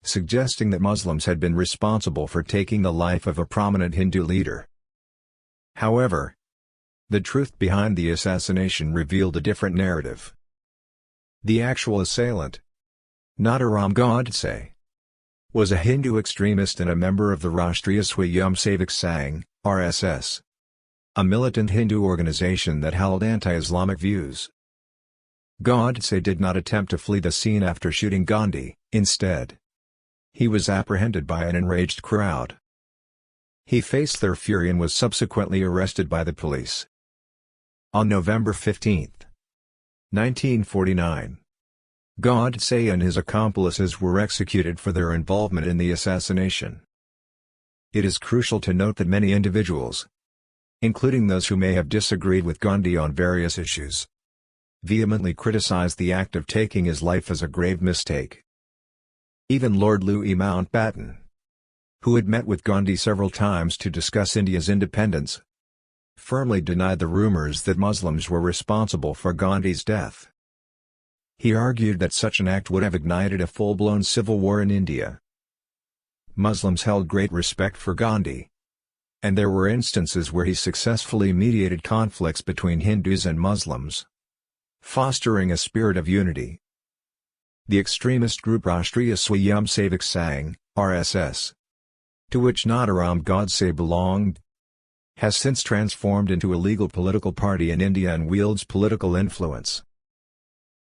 suggesting that Muslims had been responsible for taking the life of a prominent Hindu leader. However, the truth behind the assassination revealed a different narrative. The actual assailant, Nanaram Godse, was a Hindu extremist and a member of the Rashtriya Swayamsevak Sangh (RSS), a militant Hindu organization that held anti-Islamic views. Godse did not attempt to flee the scene after shooting Gandhi. Instead, he was apprehended by an enraged crowd. He faced their fury and was subsequently arrested by the police. On November 15, 1949, Godse and his accomplices were executed for their involvement in the assassination. It is crucial to note that many individuals, including those who may have disagreed with Gandhi on various issues, vehemently criticized the act of taking his life as a grave mistake. Even Lord Louis Mountbatten, who had met with Gandhi several times to discuss India's independence, firmly denied the rumors that Muslims were responsible for Gandhi's death. He argued that such an act would have ignited a full-blown civil war in India. Muslims held great respect for Gandhi, and there were instances where he successfully mediated conflicts between Hindus and Muslims, fostering a spirit of unity. The extremist group Rashtriya Swayamsevak Sangh (RSS), to which Nanaram Godse belonged, has since transformed into a legal political party in India and wields political influence.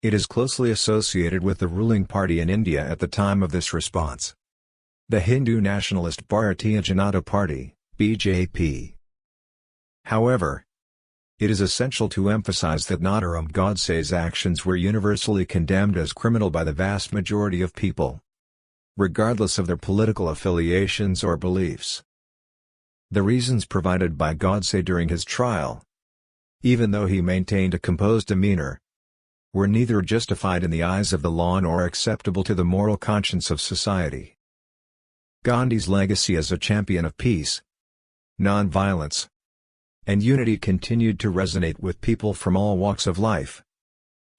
It is closely associated with the ruling party in India at the time of this response, the Hindu nationalist Bharatiya Janata Party (BJP). However, it is essential to emphasize that Nanaram Godse's actions were universally condemned as criminal by the vast majority of people, regardless of their political affiliations or beliefs. The reasons provided by Godse during his trial, even though he maintained a composed demeanor, were neither justified in the eyes of the law nor acceptable to the moral conscience of society. Gandhi's legacy as a champion of peace, non-violence, and unity continued to resonate with people from all walks of life,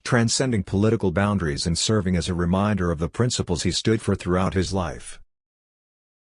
transcending political boundaries and serving as a reminder of the principles he stood for throughout his life.